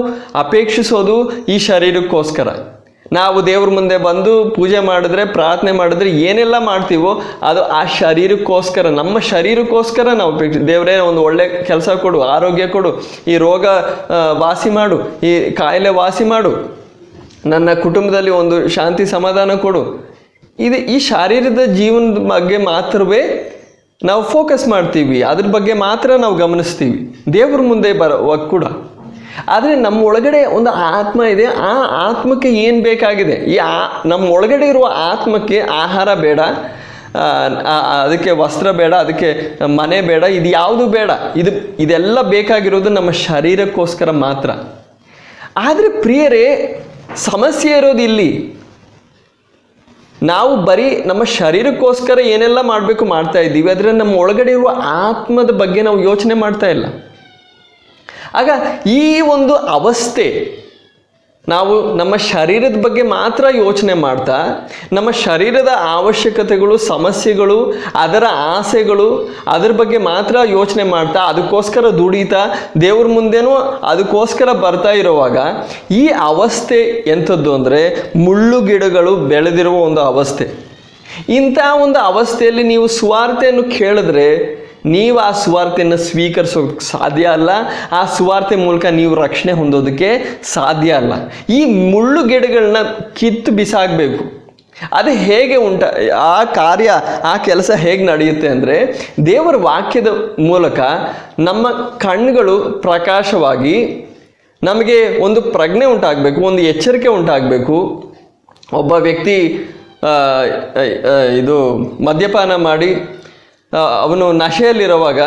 ಅಪೇಕ್ಷಿಸೋದು ಈ ಶರೀರಕ್ಕೋಸ್ಕರ. ನಾವು ದೇವ್ರ ಮುಂದೆ ಬಂದು ಪೂಜೆ ಮಾಡಿದ್ರೆ, ಪ್ರಾರ್ಥನೆ ಮಾಡಿದ್ರೆ, ಏನೆಲ್ಲ ಮಾಡ್ತೀವೋ ಅದು ಆ ಶರೀರಕ್ಕೋಸ್ಕರ, ನಮ್ಮ ಶರೀರಕ್ಕೋಸ್ಕರ ನಾವು ದೇವರೇ ಒಂದು ಒಳ್ಳೆ ಕೆಲಸ ಕೊಡು, ಆರೋಗ್ಯ ಕೊಡು, ಈ ರೋಗ ವಾಸಿ ಮಾಡು, ಈ ಕಾಯಿಲೆ ವಾಸಿ ಮಾಡು, ನನ್ನ ಕುಟುಂಬದಲ್ಲಿ ಒಂದು ಶಾಂತಿ ಸಮಾಧಾನ ಕೊಡು. ಈ ಶಾರೀರದ ಜೀವನದ ಬಗ್ಗೆ ಮಾತ್ರವೇ ನಾವು ಫೋಕಸ್ ಮಾಡ್ತೀವಿ, ಅದ್ರ ಬಗ್ಗೆ ಮಾತ್ರ ನಾವು ಗಮನಿಸ್ತೀವಿ ದೇವ್ರ ಮುಂದೆ ಬರುವಾಗ ಕೂಡ. ಆದರೆ ನಮ್ಮ ಒಳಗಡೆ ಒಂದು ಆತ್ಮ ಇದೆ, ಆ ಆತ್ಮಕ್ಕೆ ಏನು ಬೇಕಾಗಿದೆ? ನಮ್ಮ ಒಳಗಡೆ ಇರುವ ಆತ್ಮಕ್ಕೆ ಆಹಾರ ಬೇಡ, ಅದಕ್ಕೆ ವಸ್ತ್ರ ಬೇಡ, ಅದಕ್ಕೆ ಮನೆ ಬೇಡ, ಇದು ಯಾವುದು ಬೇಡ. ಇದೆಲ್ಲ ಬೇಕಾಗಿರೋದು ನಮ್ಮ ಶರೀರಕ್ಕೋಸ್ಕರ ಮಾತ್ರ. ಆದರೆ ಪ್ರಿಯರೇ, ಸಮಸ್ಯೆ ಇರೋದು ಇಲ್ಲಿ. ನಾವು ಬರೀ ನಮ್ಮ ಶರೀರಕ್ಕೋಸ್ಕರ ಏನೆಲ್ಲ ಮಾಡಬೇಕು ಮಾಡ್ತಾ ಇದ್ದೀವಿ, ಆದರೆ ನಮ್ಮ ಒಳಗಡೆ ಇರುವ ಆತ್ಮದ ಬಗ್ಗೆ ನಾವು ಯೋಚನೆ ಮಾಡ್ತಾ ಇಲ್ಲ. ಆಗ ಈ ಒಂದು ಅವಸ್ಥೆ, ನಾವು ನಮ್ಮ ಶರೀರದ ಬಗ್ಗೆ ಮಾತ್ರ ಯೋಚನೆ ಮಾಡ್ತಾ, ನಮ್ಮ ಶರೀರದ ಅವಶ್ಯಕತೆಗಳು, ಸಮಸ್ಯೆಗಳು, ಅದರ ಆಸೆಗಳು, ಅದರ ಬಗ್ಗೆ ಮಾತ್ರ ಯೋಚನೆ ಮಾಡ್ತಾ, ಅದಕ್ಕೋಸ್ಕರ ದುಡಿತಾ, ದೇವ್ರ ಮುಂದೆನೂ ಅದಕ್ಕೋಸ್ಕರ ಬರ್ತಾ ಇರುವಾಗ ಈ ಅವಸ್ಥೆ ಎಂಥದ್ದು ಅಂದರೆ ಮುಳ್ಳು ಗಿಡಗಳು ಬೆಳೆದಿರುವ ಒಂದು ಅವಸ್ಥೆ. ಇಂಥ ಒಂದು ಅವಸ್ಥೆಯಲ್ಲಿ ನೀವು ಸುವಾರ್ತೆಯನ್ನು ಕೇಳಿದ್ರೆ ನೀವು ಆ ಸುವಾರ್ತೆಯನ್ನು ಸ್ವೀಕರಿಸೋದಕ್ಕೆ ಸಾಧ್ಯ ಅಲ್ಲ, ಆ ಸುವಾರ್ತೆ ಮೂಲಕ ನೀವು ರಕ್ಷಣೆ ಹೊಂದೋದಕ್ಕೆ ಸಾಧ್ಯ ಅಲ್ಲ. ಈ ಮುಳ್ಳು ಗಿಡಗಳನ್ನ ಕಿತ್ತು ಬಿಸಾಕಬೇಕು. ಅದು ಹೇಗೆ ಆ ಕೆಲಸ ಹೇಗೆ ನಡೆಯುತ್ತೆ ಅಂದರೆ, ದೇವರ ವಾಕ್ಯದ ಮೂಲಕ ನಮ್ಮ ಕಣ್ಣುಗಳು ಪ್ರಕಾಶವಾಗಿ ನಮಗೆ ಒಂದು ಪ್ರಜ್ಞೆ ಉಂಟಾಗಬೇಕು, ಒಂದು ಎಚ್ಚರಿಕೆ ಉಂಟಾಗಬೇಕು. ಒಬ್ಬ ವ್ಯಕ್ತಿ ಮದ್ಯಪಾನ ಮಾಡಿ ಅವನು ನಶೆಯಲ್ಲಿರುವಾಗ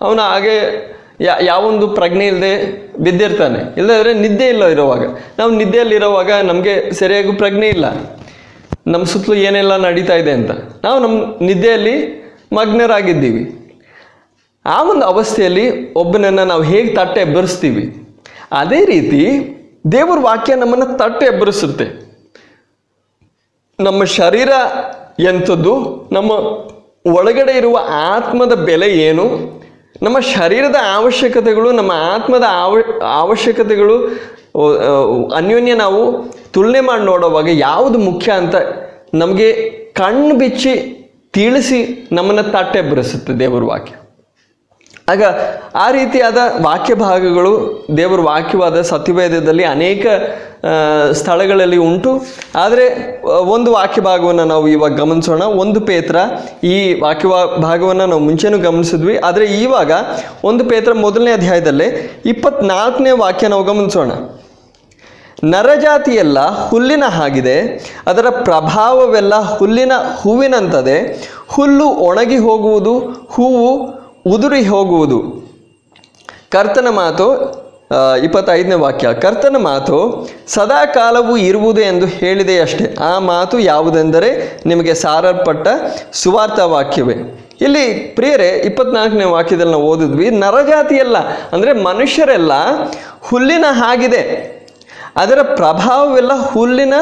ಅವನು ಹಾಗೆ ಯಾವೊಂದು ಪ್ರಜ್ಞೆ ಇಲ್ಲದೆ ಬಿದ್ದಿರ್ತಾನೆ. ಇಲ್ಲದ್ರೆ ನಿದ್ದೆ ಇಲ್ಲ ಇರುವಾಗ, ನಾವು ನಿದ್ದೆಯಲ್ಲಿರುವಾಗ ನಮಗೆ ಸರಿಯಾಗಿ ಪ್ರಜ್ಞೆ ಇಲ್ಲ, ನಮ್ಮ ಸುತ್ತಲೂ ಏನೆಲ್ಲ ನಡೀತಾ ಇದೆ ಅಂತ ನಾವು ನಮ್ಮ ನಿದ್ದೆಯಲ್ಲಿ ಮಗ್ನರಾಗಿದ್ದೀವಿ. ಆ ಒಂದು ಅವಸ್ಥೆಯಲ್ಲಿ ಒಬ್ಬನನ್ನು ನಾವು ಹೇಗೆ ತಟ್ಟೆ ಎಬ್ಬರಿಸ್ತೀವಿ, ಅದೇ ರೀತಿ ದೇವರ ವಾಕ್ಯ ನಮ್ಮನ್ನು ತಟ್ಟೆ ಎಬ್ಬರಿಸುತ್ತೆ. ನಮ್ಮ ಶರೀರ ಎಂಥದ್ದು, ನಮ್ಮ ಒಳಗಡೆ ಇರುವ ಆತ್ಮದ ಬೆಲೆ ಏನು, ನಮ್ಮ ಶರೀರದ ಅವಶ್ಯಕತೆಗಳು, ನಮ್ಮ ಆತ್ಮದ ಅವಶ್ಯಕತೆಗಳು ಅನ್ಯೋನ್ಯ ನಾವು ತುಲನೆ ಮಾಡಿ ನೋಡುವಾಗ ಯಾವುದು ಮುಖ್ಯ ಅಂತ ನಮಗೆ ಕಣ್ಣು ಬಿಚ್ಚಿ ತಿಳಿಸಿ ನಮ್ಮನ್ನು ತಟ್ಟೆ ಎಬ್ಬರಿಸುತ್ತೆ ದೇವರ ವಾಕ್ಯ. ಆಗ ಆ ರೀತಿಯಾದ ವಾಕ್ಯ ಭಾಗಗಳು ದೇವರ ವಾಕ್ಯವಾದ ಸತ್ಯವೇದದಲ್ಲಿ ಅನೇಕ ಸ್ಥಳಗಳಲ್ಲಿ ಉಂಟು. ಆದರೆ ಒಂದು ವಾಕ್ಯ ಭಾಗವನ್ನು ನಾವು ಇವಾಗ ಗಮನಿಸೋಣ. 1 ಪೇತ್ರ, ಈ ವಾಕ್ಯ ಭಾಗವನ್ನು ನಾವು ಮುಂಚೆನೂ ಗಮನಿಸಿದ್ವಿ. ಆದರೆ ಇವಾಗ 1 ಪೇತ್ರ 1ನೇ ಅಧ್ಯಾಯದಲ್ಲೇ 24ನೇ ವಾಕ್ಯ ನಾವು ಗಮನಿಸೋಣ. ನರಜಾತಿಯೆಲ್ಲ ಹುಲ್ಲಿನ ಹಾಗಿದೆ, ಅದರ ಪ್ರಭಾವವೆಲ್ಲ ಹುಲ್ಲಿನ ಹೂವಿನಂತದೆ. ಹುಲ್ಲು ಒಣಗಿ ಹೋಗುವುದು, ಹೂವು ಉದುರಿ ಹೋಗುವುದು. ಕರ್ತನ ಮಾತು 25ನೇ ವಾಕ್ಯ. ಕರ್ತನ ಮಾತು ಸದಾಕಾಲವೂ ಇರುವುದು ಎಂದು ಹೇಳಿದೆಯಷ್ಟೇ. ಆ ಮಾತು ಯಾವುದೆಂದರೆ ನಿಮಗೆ ಸಾರಲ್ಪಟ್ಟ ಸುವಾರ್ಥ ವಾಕ್ಯವೇ. ಇಲ್ಲಿ ಪ್ರಿಯರೇ 24ನೇ ವಾಕ್ಯದಲ್ಲಿ ನಾವು ಓದಿದ್ವಿ, ನರಜಾತಿಯೆಲ್ಲ ಅಂದರೆ ಮನುಷ್ಯರೆಲ್ಲ ಹುಲ್ಲಿನ ಹಾಗಿದೆ, ಅದರ ಪ್ರಭಾವವೆಲ್ಲ ಹುಲ್ಲಿನ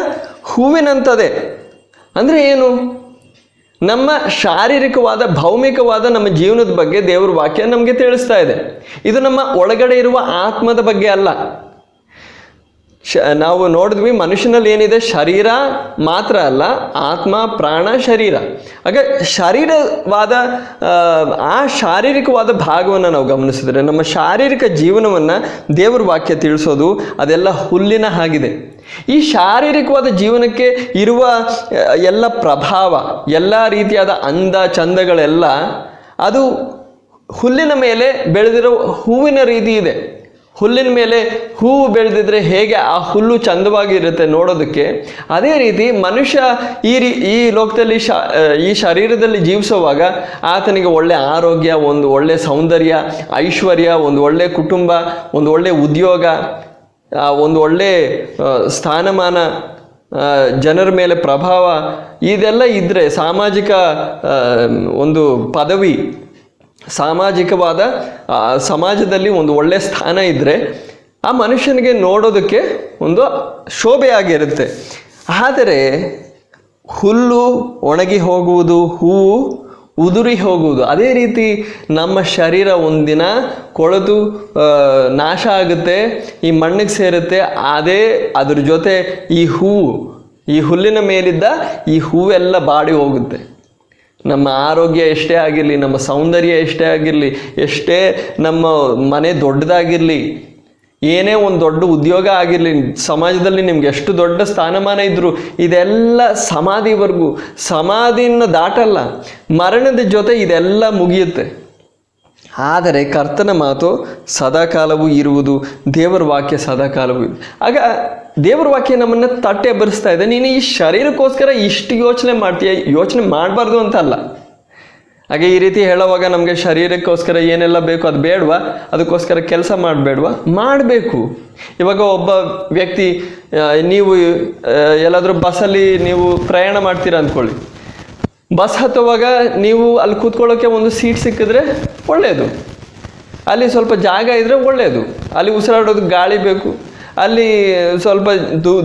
ಹೂವಿನಂತದೆ. ಅಂದರೆ ಏನು? ನಮ್ಮ ಶಾರೀರಿಕವಾದ ಭೌಮಿಕವಾದ ನಮ್ಮ ಜೀವನದ ಬಗ್ಗೆ ದೇವರ ವಾಕ್ಯ ನಮಗೆ ತಿಳಿಸ್ತಾ ಇದೆ. ಇದು ನಮ್ಮ ಒಳಗಡೆ ಇರುವ ಆತ್ಮದ ಬಗ್ಗೆ ಅಲ್ಲ. ನಾವು ನೋಡಿದ್ವಿ, ಮನುಷ್ಯನಲ್ಲಿ ಏನಿದೆ, ಶರೀರ ಮಾತ್ರ ಅಲ್ಲ, ಆತ್ಮ, ಪ್ರಾಣ, ಶರೀರ. ಹಾಗೆ ಶರೀರವಾದ ಆ ಶಾರೀರಿಕವಾದ ಭಾಗವನ್ನು ನಾವು ಗಮನಿಸಿದ್ರೆ ನಮ್ಮ ಶಾರೀರಿಕ ಜೀವನವನ್ನು ದೇವರ ವಾಕ್ಯ ತಿಳಿಸೋದು ಅದೆಲ್ಲ ಹುಲ್ಲಿನ ಹಾಗಿದೆ. ಈ ಶಾರೀರಿಕವಾದ ಜೀವನಕ್ಕೆ ಇರುವ ಎಲ್ಲ ಪ್ರಭಾವ, ಎಲ್ಲ ರೀತಿಯಾದ ಅಂದ ಚಂದಗಳೆಲ್ಲ ಅದು ಹುಲ್ಲಿನ ಮೇಲೆ ಬೆಳೆದಿರೋ ಹೂವಿನ ರೀತಿ ಇದೆ. ಹುಲ್ಲಿನ ಮೇಲೆ ಹೂವು ಬೆಳೆದಿದ್ರೆ ಹೇಗೆ ಆ ಹುಲ್ಲು ಚಂದವಾಗಿರುತ್ತೆ ನೋಡೋದಕ್ಕೆ, ಅದೇ ರೀತಿ ಮನುಷ್ಯ ಈ ಲೋಕದಲ್ಲಿ ಈ ಶರೀರದಲ್ಲಿ ಜೀವಿಸುವಾಗ ಆತನಿಗೆ ಒಳ್ಳೆ ಆರೋಗ್ಯ, ಒಂದು ಒಳ್ಳೆ ಸೌಂದರ್ಯ, ಐಶ್ವರ್ಯ, ಒಂದು ಒಳ್ಳೆ ಕುಟುಂಬ, ಒಂದು ಒಳ್ಳೆ ಉದ್ಯೋಗ, ಒಂದು ಒಳ್ಳೆ ಸ್ಥಾನಮಾನ, ಜನರ ಮೇಲೆ ಪ್ರಭಾವ, ಇದೆಲ್ಲ ಇದ್ದರೆ, ಸಾಮಾಜಿಕ ಒಂದು ಪದವಿ, ಸಾಮಾಜಿಕವಾದ ಸಮಾಜದಲ್ಲಿ ಒಂದು ಒಳ್ಳೆ ಸ್ಥಾನ ಇದ್ದರೆ ಆ ಮನುಷ್ಯನಿಗೆ ನೋಡೋದಕ್ಕೆ ಒಂದು ಶೋಭೆಯಾಗಿರುತ್ತೆ. ಆದರೆ ಹುಲ್ಲು ಒಣಗಿ ಹೋಗುವುದು, ಹೂವು ಉದುರಿ ಹೋಗುವುದು. ಅದೇ ರೀತಿ ನಮ್ಮ ಶರೀರ ಒಂದಿನ ಕೊಳೆತು ನಾಶ ಆಗುತ್ತೆ, ಈ ಮಣ್ಣಿಗೆ ಸೇರುತ್ತೆ. ಅದ್ರ ಜೊತೆ ಈ ಹುಲ್ಲಿನ ಮೇಲಿದ್ದ ಈ ಹೂವೆಲ್ಲ ಬಾಡಿ ಹೋಗುತ್ತೆ. ನಮ್ಮ ಆರೋಗ್ಯ ಎಷ್ಟೇ ಆಗಿರಲಿ, ನಮ್ಮ ಸೌಂದರ್ಯ ಎಷ್ಟೇ ಆಗಿರಲಿ, ಎಷ್ಟೇ ನಮ್ಮ ಮನೆ ದೊಡ್ಡದಾಗಿರಲಿ, ಏನೇ ಒಂದು ದೊಡ್ಡ ಉದ್ಯೋಗ ಆಗಿರಲಿ, ಸಮಾಜದಲ್ಲಿ ನಿಮ್ಗೆ ಎಷ್ಟು ದೊಡ್ಡ ಸ್ಥಾನಮಾನ ಇದ್ದರೂ ಇದೆಲ್ಲ ಸಮಾಧಿಯನ್ನು ದಾಟಲ್ಲ. ಮರಣದ ಜೊತೆ ಇದೆಲ್ಲ ಮುಗಿಯುತ್ತೆ. ಆದರೆ ಕರ್ತನ ಮಾತು ಸದಾಕಾಲವೂ ಇರುವುದು, ದೇವರ ವಾಕ್ಯ ಸದಾಕಾಲವೂ ಇರುವುದು. ಆಗ ದೇವರ ವಾಕ್ಯ ನಮ್ಮನ್ನು ತಟ್ಟೆ ಎಬ್ಬರಿಸ್ತಾ ಇದೆ. ನೀನು ಈ ಶರೀರಕ್ಕೋಸ್ಕರ ಇಷ್ಟು ಯೋಚನೆ ಮಾಡ್ತೀಯ, ಯೋಚನೆ ಮಾಡಬಾರ್ದು ಅಂತ ಅಲ್ಲ. ಹಾಗೆ ಈ ರೀತಿ ಹೇಳುವಾಗ ನಮಗೆ ಶರೀರಕ್ಕೋಸ್ಕರ ಏನೆಲ್ಲ ಬೇಕು ಅದು ಬೇಡವಾ, ಅದಕ್ಕೋಸ್ಕರ ಕೆಲಸ ಮಾಡಬೇಡವಾ? ಮಾಡಬೇಕು. ಇವಾಗ ಒಬ್ಬ ವ್ಯಕ್ತಿ, ನೀವು ಎಲ್ಲಾದರೂ ಬಸ್ಸಲ್ಲಿ ನೀವು ಪ್ರಯಾಣ ಮಾಡ್ತೀರಾ ಅಂದ್ಕೊಳ್ಳಿ. ಬಸ್ ಹತ್ತುವಾಗ ನೀವು ಅಲ್ಲಿ ಕೂತ್ಕೊಳ್ಳೋಕ್ಕೆ ಒಂದು ಸೀಟ್ ಸಿಕ್ಕಿದ್ರೆ ಒಳ್ಳೆಯದು, ಅಲ್ಲಿ ಸ್ವಲ್ಪ ಜಾಗ ಇದ್ದರೆ ಒಳ್ಳೆಯದು, ಅಲ್ಲಿ ಉಸಿರಾಡೋದಕ್ಕೆ ಗಾಳಿ ಬೇಕು. ಅಲ್ಲಿ ಸ್ವಲ್ಪ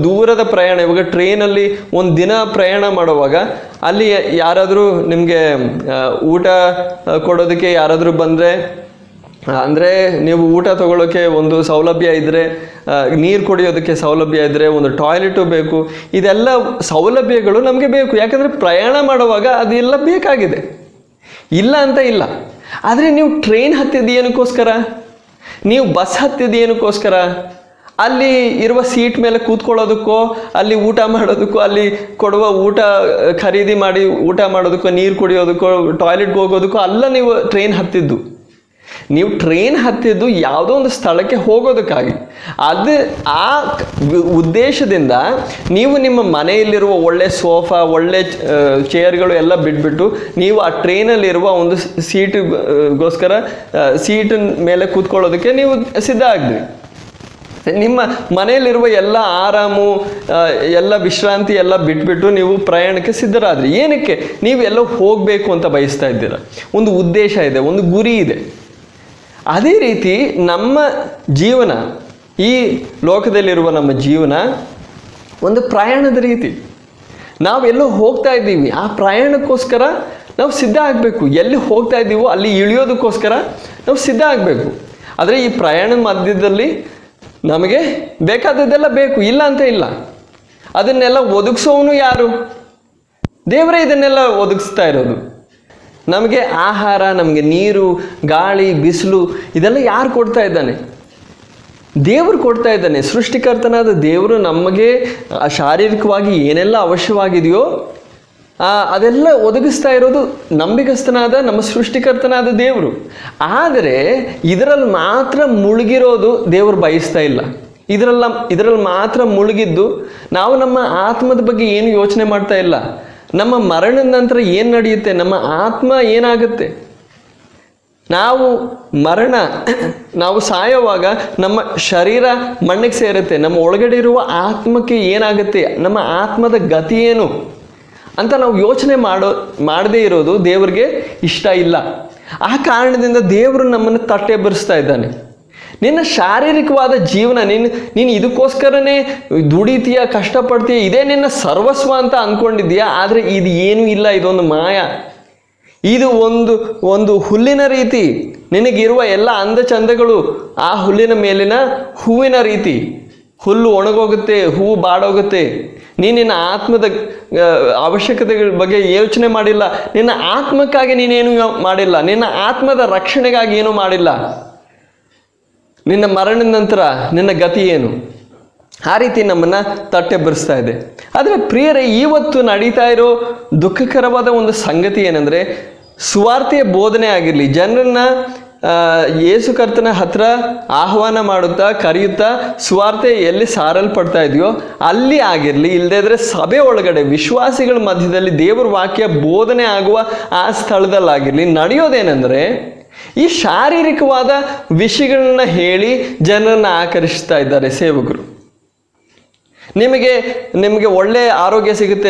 ದೂರದ ಪ್ರಯಾಣ, ಇವಾಗ ಟ್ರೈನಲ್ಲಿ ಒಂದು ದಿನ ಪ್ರಯಾಣ ಮಾಡುವಾಗ ಅಲ್ಲಿ ಯಾರಾದರೂ ನಿಮಗೆ ಊಟ ಕೊಡೋದಕ್ಕೆ ಯಾರಾದರೂ ಬಂದರೆ, ಅಂದರೆ ನೀವು ಊಟ ತಗೊಳ್ಳೋಕ್ಕೆ ಒಂದು ಸೌಲಭ್ಯ ಇದ್ದರೆ, ನೀರು ಕುಡಿಯೋದಕ್ಕೆ ಸೌಲಭ್ಯ ಇದ್ದರೆ, ಒಂದು ಟಾಯ್ಲೆಟು ಬೇಕು. ಇದೆಲ್ಲ ಸೌಲಭ್ಯಗಳು ನಮಗೆ ಬೇಕು. ಯಾಕಂದರೆ ಪ್ರಯಾಣ ಮಾಡುವಾಗ ಅದೆಲ್ಲ ಬೇಕಾಗಿದೆ, ಇಲ್ಲ ಅಂತ ಇಲ್ಲ. ಆದರೆ ನೀವು ಟ್ರೈನ್ ಹತ್ತಿದ್ದೇನಕ್ಕೋಸ್ಕರ, ನೀವು ಬಸ್ ಹತ್ತಿದ್ದೇನಕ್ಕೋಸ್ಕರ, ಅಲ್ಲಿ ಇರುವ ಸೀಟ್ ಮೇಲೆ ಕೂತ್ಕೊಳ್ಳೋದಕ್ಕೋ, ಅಲ್ಲಿ ಊಟ ಮಾಡೋದಕ್ಕೋ, ಅಲ್ಲಿ ಕೊಡುವ ಊಟ ಖರೀದಿ ಮಾಡಿ ಊಟ ಮಾಡೋದಕ್ಕೋ, ನೀರು ಕುಡಿಯೋದಕ್ಕೋ, ಟಾಯ್ಲೆಟ್ಗೆ ಹೋಗೋದಕ್ಕೋ ಅಲ್ಲ ನೀವು ಟ್ರೈನ್ ಹತ್ತಿದ್ದು. ನೀವು ಟ್ರೈನ್ ಹತ್ತಿದ್ದು ಯಾವುದೋ ಒಂದು ಸ್ಥಳಕ್ಕೆ ಹೋಗೋದಕ್ಕಾಗಿ. ಆ ಉದ್ದೇಶದಿಂದ ನೀವು ನಿಮ್ಮ ಮನೆಯಲ್ಲಿರುವ ಒಳ್ಳೆ ಸೋಫಾ, ಒಳ್ಳೆ ಚೇರ್ಗಳು ಎಲ್ಲ ಬಿಟ್ಬಿಟ್ಟು ನೀವು ಆ ಟ್ರೈನಲ್ಲಿರುವ ಒಂದು ಸೀಟಿಗೋಸ್ಕರ ಸೀಟಿನ ಮೇಲೆ ಕೂತ್ಕೊಳ್ಳೋದಕ್ಕೆ ನೀವು ಸಿದ್ಧ ಆಗಿದ್ರಿ. ನಿಮ್ಮ ಮನೆಯಲ್ಲಿರುವ ಎಲ್ಲ ಆರಾಮು, ಎಲ್ಲ ವಿಶ್ರಾಂತಿ ಎಲ್ಲ ಬಿಟ್ಬಿಟ್ಟು ನೀವು ಪ್ರಯಾಣಕ್ಕೆ ಸಿದ್ಧರಾದ್ರಿ. ಏನಕ್ಕೆ? ನೀವು ಎಲ್ಲೋ ಹೋಗಬೇಕು ಅಂತ ಬಯಸ್ತಾ ಇದ್ದೀರ. ಒಂದು ಉದ್ದೇಶ ಇದೆ, ಒಂದು ಗುರಿ ಇದೆ. ಅದೇ ರೀತಿ ನಮ್ಮ ಜೀವನ, ಈ ಲೋಕದಲ್ಲಿರುವ ನಮ್ಮ ಜೀವನ ಒಂದು ಪ್ರಯಾಣದ ರೀತಿ. ನಾವೆಲ್ಲೋ ಹೋಗ್ತಾ ಇದ್ದೀವಿ, ಆ ಪ್ರಯಾಣಕ್ಕೋಸ್ಕರ ನಾವು ಸಿದ್ಧ ಆಗಬೇಕು. ಎಲ್ಲಿ ಹೋಗ್ತಾ ಇದ್ದೀವೋ ಅಲ್ಲಿ ಇಳಿಯೋದಕ್ಕೋಸ್ಕರ ನಾವು ಸಿದ್ಧ ಆಗಬೇಕು. ಆದರೆ ಈ ಪ್ರಯಾಣದ ಮಧ್ಯದಲ್ಲಿ ನಮಗೆ ಬೇಕಾದದ್ದೆಲ್ಲ ಬೇಕು, ಇಲ್ಲ ಅಂತ ಇಲ್ಲ. ಅದನ್ನೆಲ್ಲ ಒದಗಿಸೋನು ಯಾರು? ದೇವರೇ ಇದನ್ನೆಲ್ಲ ಒದಗಿಸ್ತಾ ಇರೋದು. ನಮಗೆ ಆಹಾರ, ನಮಗೆ ನೀರು, ಗಾಳಿ, ಬಿಸಿಲು ಇದೆಲ್ಲ ಯಾರು ಕೊಡ್ತಾ ಇದ್ದಾನೆ? ದೇವರು ಕೊಡ್ತಾ ಇದ್ದಾನೆ. ಸೃಷ್ಟಿಕರ್ತನಾದ ದೇವರು ನಮಗೆ ಶಾರೀರಿಕವಾಗಿ ಏನೆಲ್ಲ ಅವಶ್ಯವಾಗಿದೆಯೋ ಅದೆಲ್ಲ ಒದಗಿಸ್ತಾ ಇರೋದು ನಂಬಿಗಸ್ತನಾದ ನಮ್ಮ ಸೃಷ್ಟಿಕರ್ತನಾದ ದೇವರು. ಆದರೆ ಇದರಲ್ಲಿ ಮಾತ್ರ ಮುಳುಗಿರೋದು ದೇವರು ಬಯಸ್ತಾ ಇಲ್ಲ. ಇದರಲ್ಲಿ ಮಾತ್ರ ಮುಳುಗಿದ್ದು ನಾವು ನಮ್ಮ ಆತ್ಮದ ಬಗ್ಗೆ ಏನು ಯೋಚನೆ ಮಾಡ್ತಾ ಇಲ್ಲ. ನಮ್ಮ ಮರಣದ ನಂತರ ಏನು ನಡೆಯುತ್ತೆ, ನಮ್ಮ ಆತ್ಮ ಏನಾಗುತ್ತೆ, ನಾವು ಸಾಯೋವಾಗ ನಮ್ಮ ಶರೀರ ಮಣ್ಣಿಗೆ ಸೇರುತ್ತೆ, ನಮ್ಮ ಒಳಗಡೆ ಇರುವ ಆತ್ಮಕ್ಕೆ ಏನಾಗುತ್ತೆ, ನಮ್ಮ ಆತ್ಮದ ಗತಿ ಏನು ಅಂತ ನಾವು ಯೋಚನೆ ಮಾಡದೇ ಇರೋದು ದೇವರಿಗೆ ಇಷ್ಟ ಇಲ್ಲ. ಆ ಕಾರಣದಿಂದ ದೇವರು ನಮ್ಮನ್ನು ತಟ್ಟೆಬರಿಸ್ತಾ ಇದ್ದಾನೆ. ನಿನ್ನ ಶಾರೀರಿಕವಾದ ಜೀವನ, ನೀನು ಇದಕ್ಕೋಸ್ಕರನೇ ದುಡಿತೀಯ, ಕಷ್ಟಪಡ್ತೀಯ, ಇದೇ ನಿನ್ನ ಸರ್ವಸ್ವ ಅಂತ ಅಂದ್ಕೊಂಡಿದ್ದೀಯಾ. ಆದರೆ ಇದು ಏನೂ ಇಲ್ಲ, ಇದೊಂದು ಮಾಯ. ಇದು ಒಂದು ಹುಲ್ಲಿನ ರೀತಿ. ನಿನಗಿರುವ ಎಲ್ಲ ಅಂದ ಚಂದಗಳು ಆ ಹುಲ್ಲಿನ ಮೇಲಿನ ಹೂವಿನ ರೀತಿ. ಹುಲ್ಲು ಒಣಗೋಗುತ್ತೆ, ಹೂವು ಬಾಡೋಗುತ್ತೆ. ನಿನ್ನ ಆತ್ಮದ ಅವಶ್ಯಕತೆಗಳ ಬಗ್ಗೆ ಯೋಚನೆ ಮಾಡಿಲ್ಲ. ನಿನ್ನ ಆತ್ಮಕ್ಕಾಗಿ ನೀನೇನು ಮಾಡಿಲ್ಲ. ನಿನ್ನ ಆತ್ಮದ ರಕ್ಷಣೆಗಾಗಿ ಏನೂ ಮಾಡಿಲ್ಲ. ನಿನ್ನ ಮರಣದ ನಂತರ ನಿನ್ನ ಗತಿ ಏನು? ಆ ರೀತಿ ನಮ್ಮನ್ನು ತಟ್ಟೆಬರಿಸ್ತಾ ಇದೆ. ಆದರೆ ಪ್ರಿಯರೇ, ಇವತ್ತು ನಡೀತಾ ಇರೋ ದುಃಖಕರವಾದ ಒಂದು ಸಂಗತಿ ಏನಂದರೆ, ಸುವಾರ್ತೆಯ ಬೋಧನೆ ಆಗಿರಲಿ, ಜನರನ್ನು ಯೇಸು ಕರ್ತನ ಹತ್ರ ಆಹ್ವಾನ ಮಾಡುತ್ತಾ, ಕರೆಯುತ್ತಾ ಸುವಾರ್ತೆ ಎಲ್ಲಿ ಸಾರಲ್ಪಡ್ತಾ ಇದೆಯೋ ಅಲ್ಲಿ ಆಗಿರಲಿ, ಇಲ್ಲದೇ ಇದ್ರೆ ಸಭೆ ಒಳಗಡೆ ವಿಶ್ವಾಸಿಗಳ ಮಧ್ಯದಲ್ಲಿ ದೇವರ ವಾಕ್ಯ ಬೋಧನೆ ಆಗುವ ಆ ಸ್ಥಳದಲ್ಲಾಗಿರಲಿ, ನಡೆಯೋದೇನೆಂದರೆ ಈ ಶಾರೀರಿಕವಾದ ವಿಷಯಗಳನ್ನ ಹೇಳಿ ಜನರನ್ನು ಆಕರ್ಷಿಸ್ತಾ ಇದ್ದಾರೆ ಸೇವಕರು. ನಿಮಗೆ ಒಳ್ಳೆಯ ಆರೋಗ್ಯ ಸಿಗುತ್ತೆ,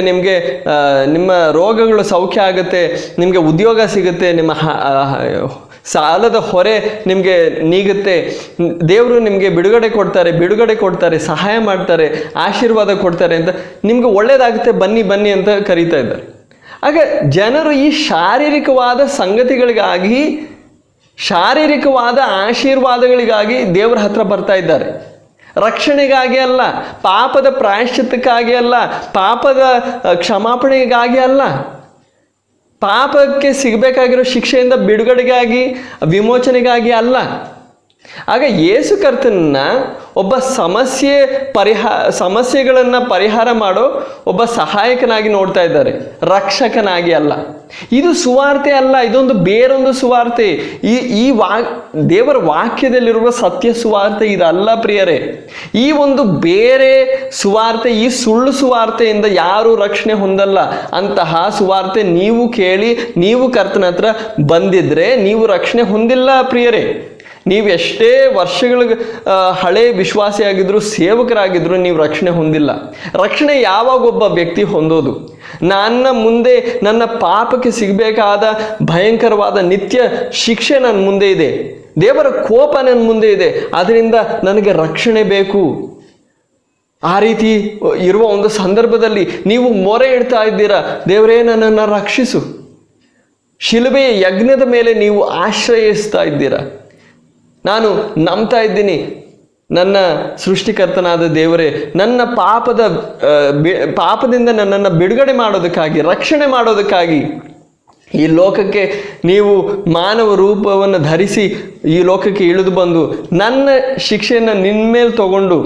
ನಿಮ್ಮ ರೋಗಗಳು ಸೌಖ್ಯ ಆಗುತ್ತೆ, ನಿಮಗೆ ಉದ್ಯೋಗ ಸಿಗುತ್ತೆ, ನಿಮ್ಮ ಸಾಲದ ಹೊರೆ ನಿಮಗೆ ನೀಗುತ್ತೆ, ದೇವರು ನಿಮಗೆ ಬಿಡುಗಡೆ ಕೊಡ್ತಾರೆ, ಸಹಾಯ ಮಾಡ್ತಾರೆ, ಆಶೀರ್ವಾದ ಕೊಡ್ತಾರೆ ಅಂತ, ನಿಮಗೆ ಒಳ್ಳೆಯದಾಗುತ್ತೆ, ಬನ್ನಿ ಅಂತ ಕರೀತಾ ಇದ್ದಾರೆ. ಆಗ ಜನರು ಈ ಶಾರೀರಿಕವಾದ ಸಂಗತಿಗಳಿಗಾಗಿ, ಶಾರೀರಿಕವಾದ ಆಶೀರ್ವಾದಗಳಿಗಾಗಿ ದೇವರ ಹತ್ರ ಬರ್ತಾ ಇದ್ದಾರೆ. ರಕ್ಷಣೆಗಾಗಿ ಅಲ್ಲ, ಪಾಪದ ಪ್ರಾಯಶ್ಚಿತ್ತಕ್ಕಾಗಿ ಅಲ್ಲ, ಪಾಪದ ಕ್ಷಮಾಪಣೆಗಾಗಿ ಅಲ್ಲ, ಪಾಪಕ್ಕೆ ಸಿಗಬೇಕಾಗಿರೋ ಶಿಕ್ಷೆಯಿಂದ ಬಿಡುಗಡೆಗಾಗಿ, ವಿಮೋಚನೆಗಾಗಿ ಅಲ್ಲ. ಆಗ ಯೇಸು ಕರ್ತನನ್ನ ಒಬ್ಬ ಸಮಸ್ಯೆಗಳನ್ನು ಪರಿಹಾರ ಮಾಡೋ ಒಬ್ಬ ಸಹಾಯಕನಾಗಿ ನೋಡ್ತಾ ಇದ್ದಾರೆ, ರಕ್ಷಕನಾಗಿ ಅಲ್ಲ. ಇದು ಸುವಾರ್ತೆ ಅಲ್ಲ, ಇದೊಂದು ಬೇರೊಂದು ಸುವಾರ್ತೆ. ದೇವರ ವಾಕ್ಯದಲ್ಲಿರುವ ಸತ್ಯ ಸುವಾರ್ತೆ ಇದಲ್ಲ ಪ್ರಿಯರೇ. ಈ ಒಂದು ಬೇರೆ ಸುವಾರ್ತೆ, ಈ ಸುಳ್ಳು ಸುವಾರ್ತೆಯಿಂದ ಯಾರೂ ರಕ್ಷಣೆ ಹೊಂದಲ್ಲ. ಅಂತಹ ಸುವಾರ್ತೆ ನೀವು ಕೇಳಿ, ನೀವು ಕರ್ತನ ಹತ್ರ ಬಂದಿದ್ರೆ ನೀವು ರಕ್ಷಣೆ ಹೊಂದಿಲ್ಲ ಪ್ರಿಯರೇ. ನೀವು ಎಷ್ಟೇ ವರ್ಷಗಳ ಹಳೆ ವಿಶ್ವಾಸಿಯಾಗಿದ್ರು, ಸೇವಕರಾಗಿದ್ರು, ನೀವು ರಕ್ಷಣೆ ಹೊಂದಿಲ್ಲ. ರಕ್ಷಣೆ ಯಾವಾಗ ಒಬ್ಬ ವ್ಯಕ್ತಿ ಹೊಂದೋದು? ನನ್ನ ಮುಂದೆ ನನ್ನ ಪಾಪಕ್ಕೆ ಸಿಗಬೇಕಾದ ಭಯಂಕರವಾದ ನಿತ್ಯ ಶಿಕ್ಷೆ ನನ್ನ ಮುಂದೆ ಇದೆ, ದೇವರ ಕೋಪ ನನ್ನ ಮುಂದೆ ಇದೆ, ಅದರಿಂದ ನನಗೆ ರಕ್ಷಣೆ ಬೇಕು. ಆ ರೀತಿ ಇರುವ ಒಂದು ಸಂದರ್ಭದಲ್ಲಿ ನೀವು ಮೊರೆ ಇಡ್ತಾ ಇದ್ದೀರಾ, ದೇವರೇ ನನ್ನನ್ನು ರಕ್ಷಿಸು. ಶಿಲುಬೆಯ ಯಜ್ಞದ ಮೇಲೆ ನೀವು ಆಶ್ರಯಿಸ್ತಾ ಇದ್ದೀರಾ. ನಾನು ನಂಬ್ತಾ ಇದ್ದೀನಿ, ನನ್ನ ಸೃಷ್ಟಿಕರ್ತನಾದ ದೇವರೇ ನನ್ನ ಪಾಪದಿಂದ ನನ್ನನ್ನು ಬಿಡುಗಡೆ ಮಾಡೋದಕ್ಕಾಗಿ, ರಕ್ಷಣೆ ಮಾಡೋದಕ್ಕಾಗಿ ಈ ಲೋಕಕ್ಕೆ ನೀವು ಮಾನವ ರೂಪವನ್ನು ಧರಿಸಿ ಈ ಲೋಕಕ್ಕೆ ಇಳಿದು ಬಂದು ನನ್ನ ಶಿಕ್ಷೆಯನ್ನು ನಿಮ್ಮ ಮೇಲೆ ತಗೊಂಡು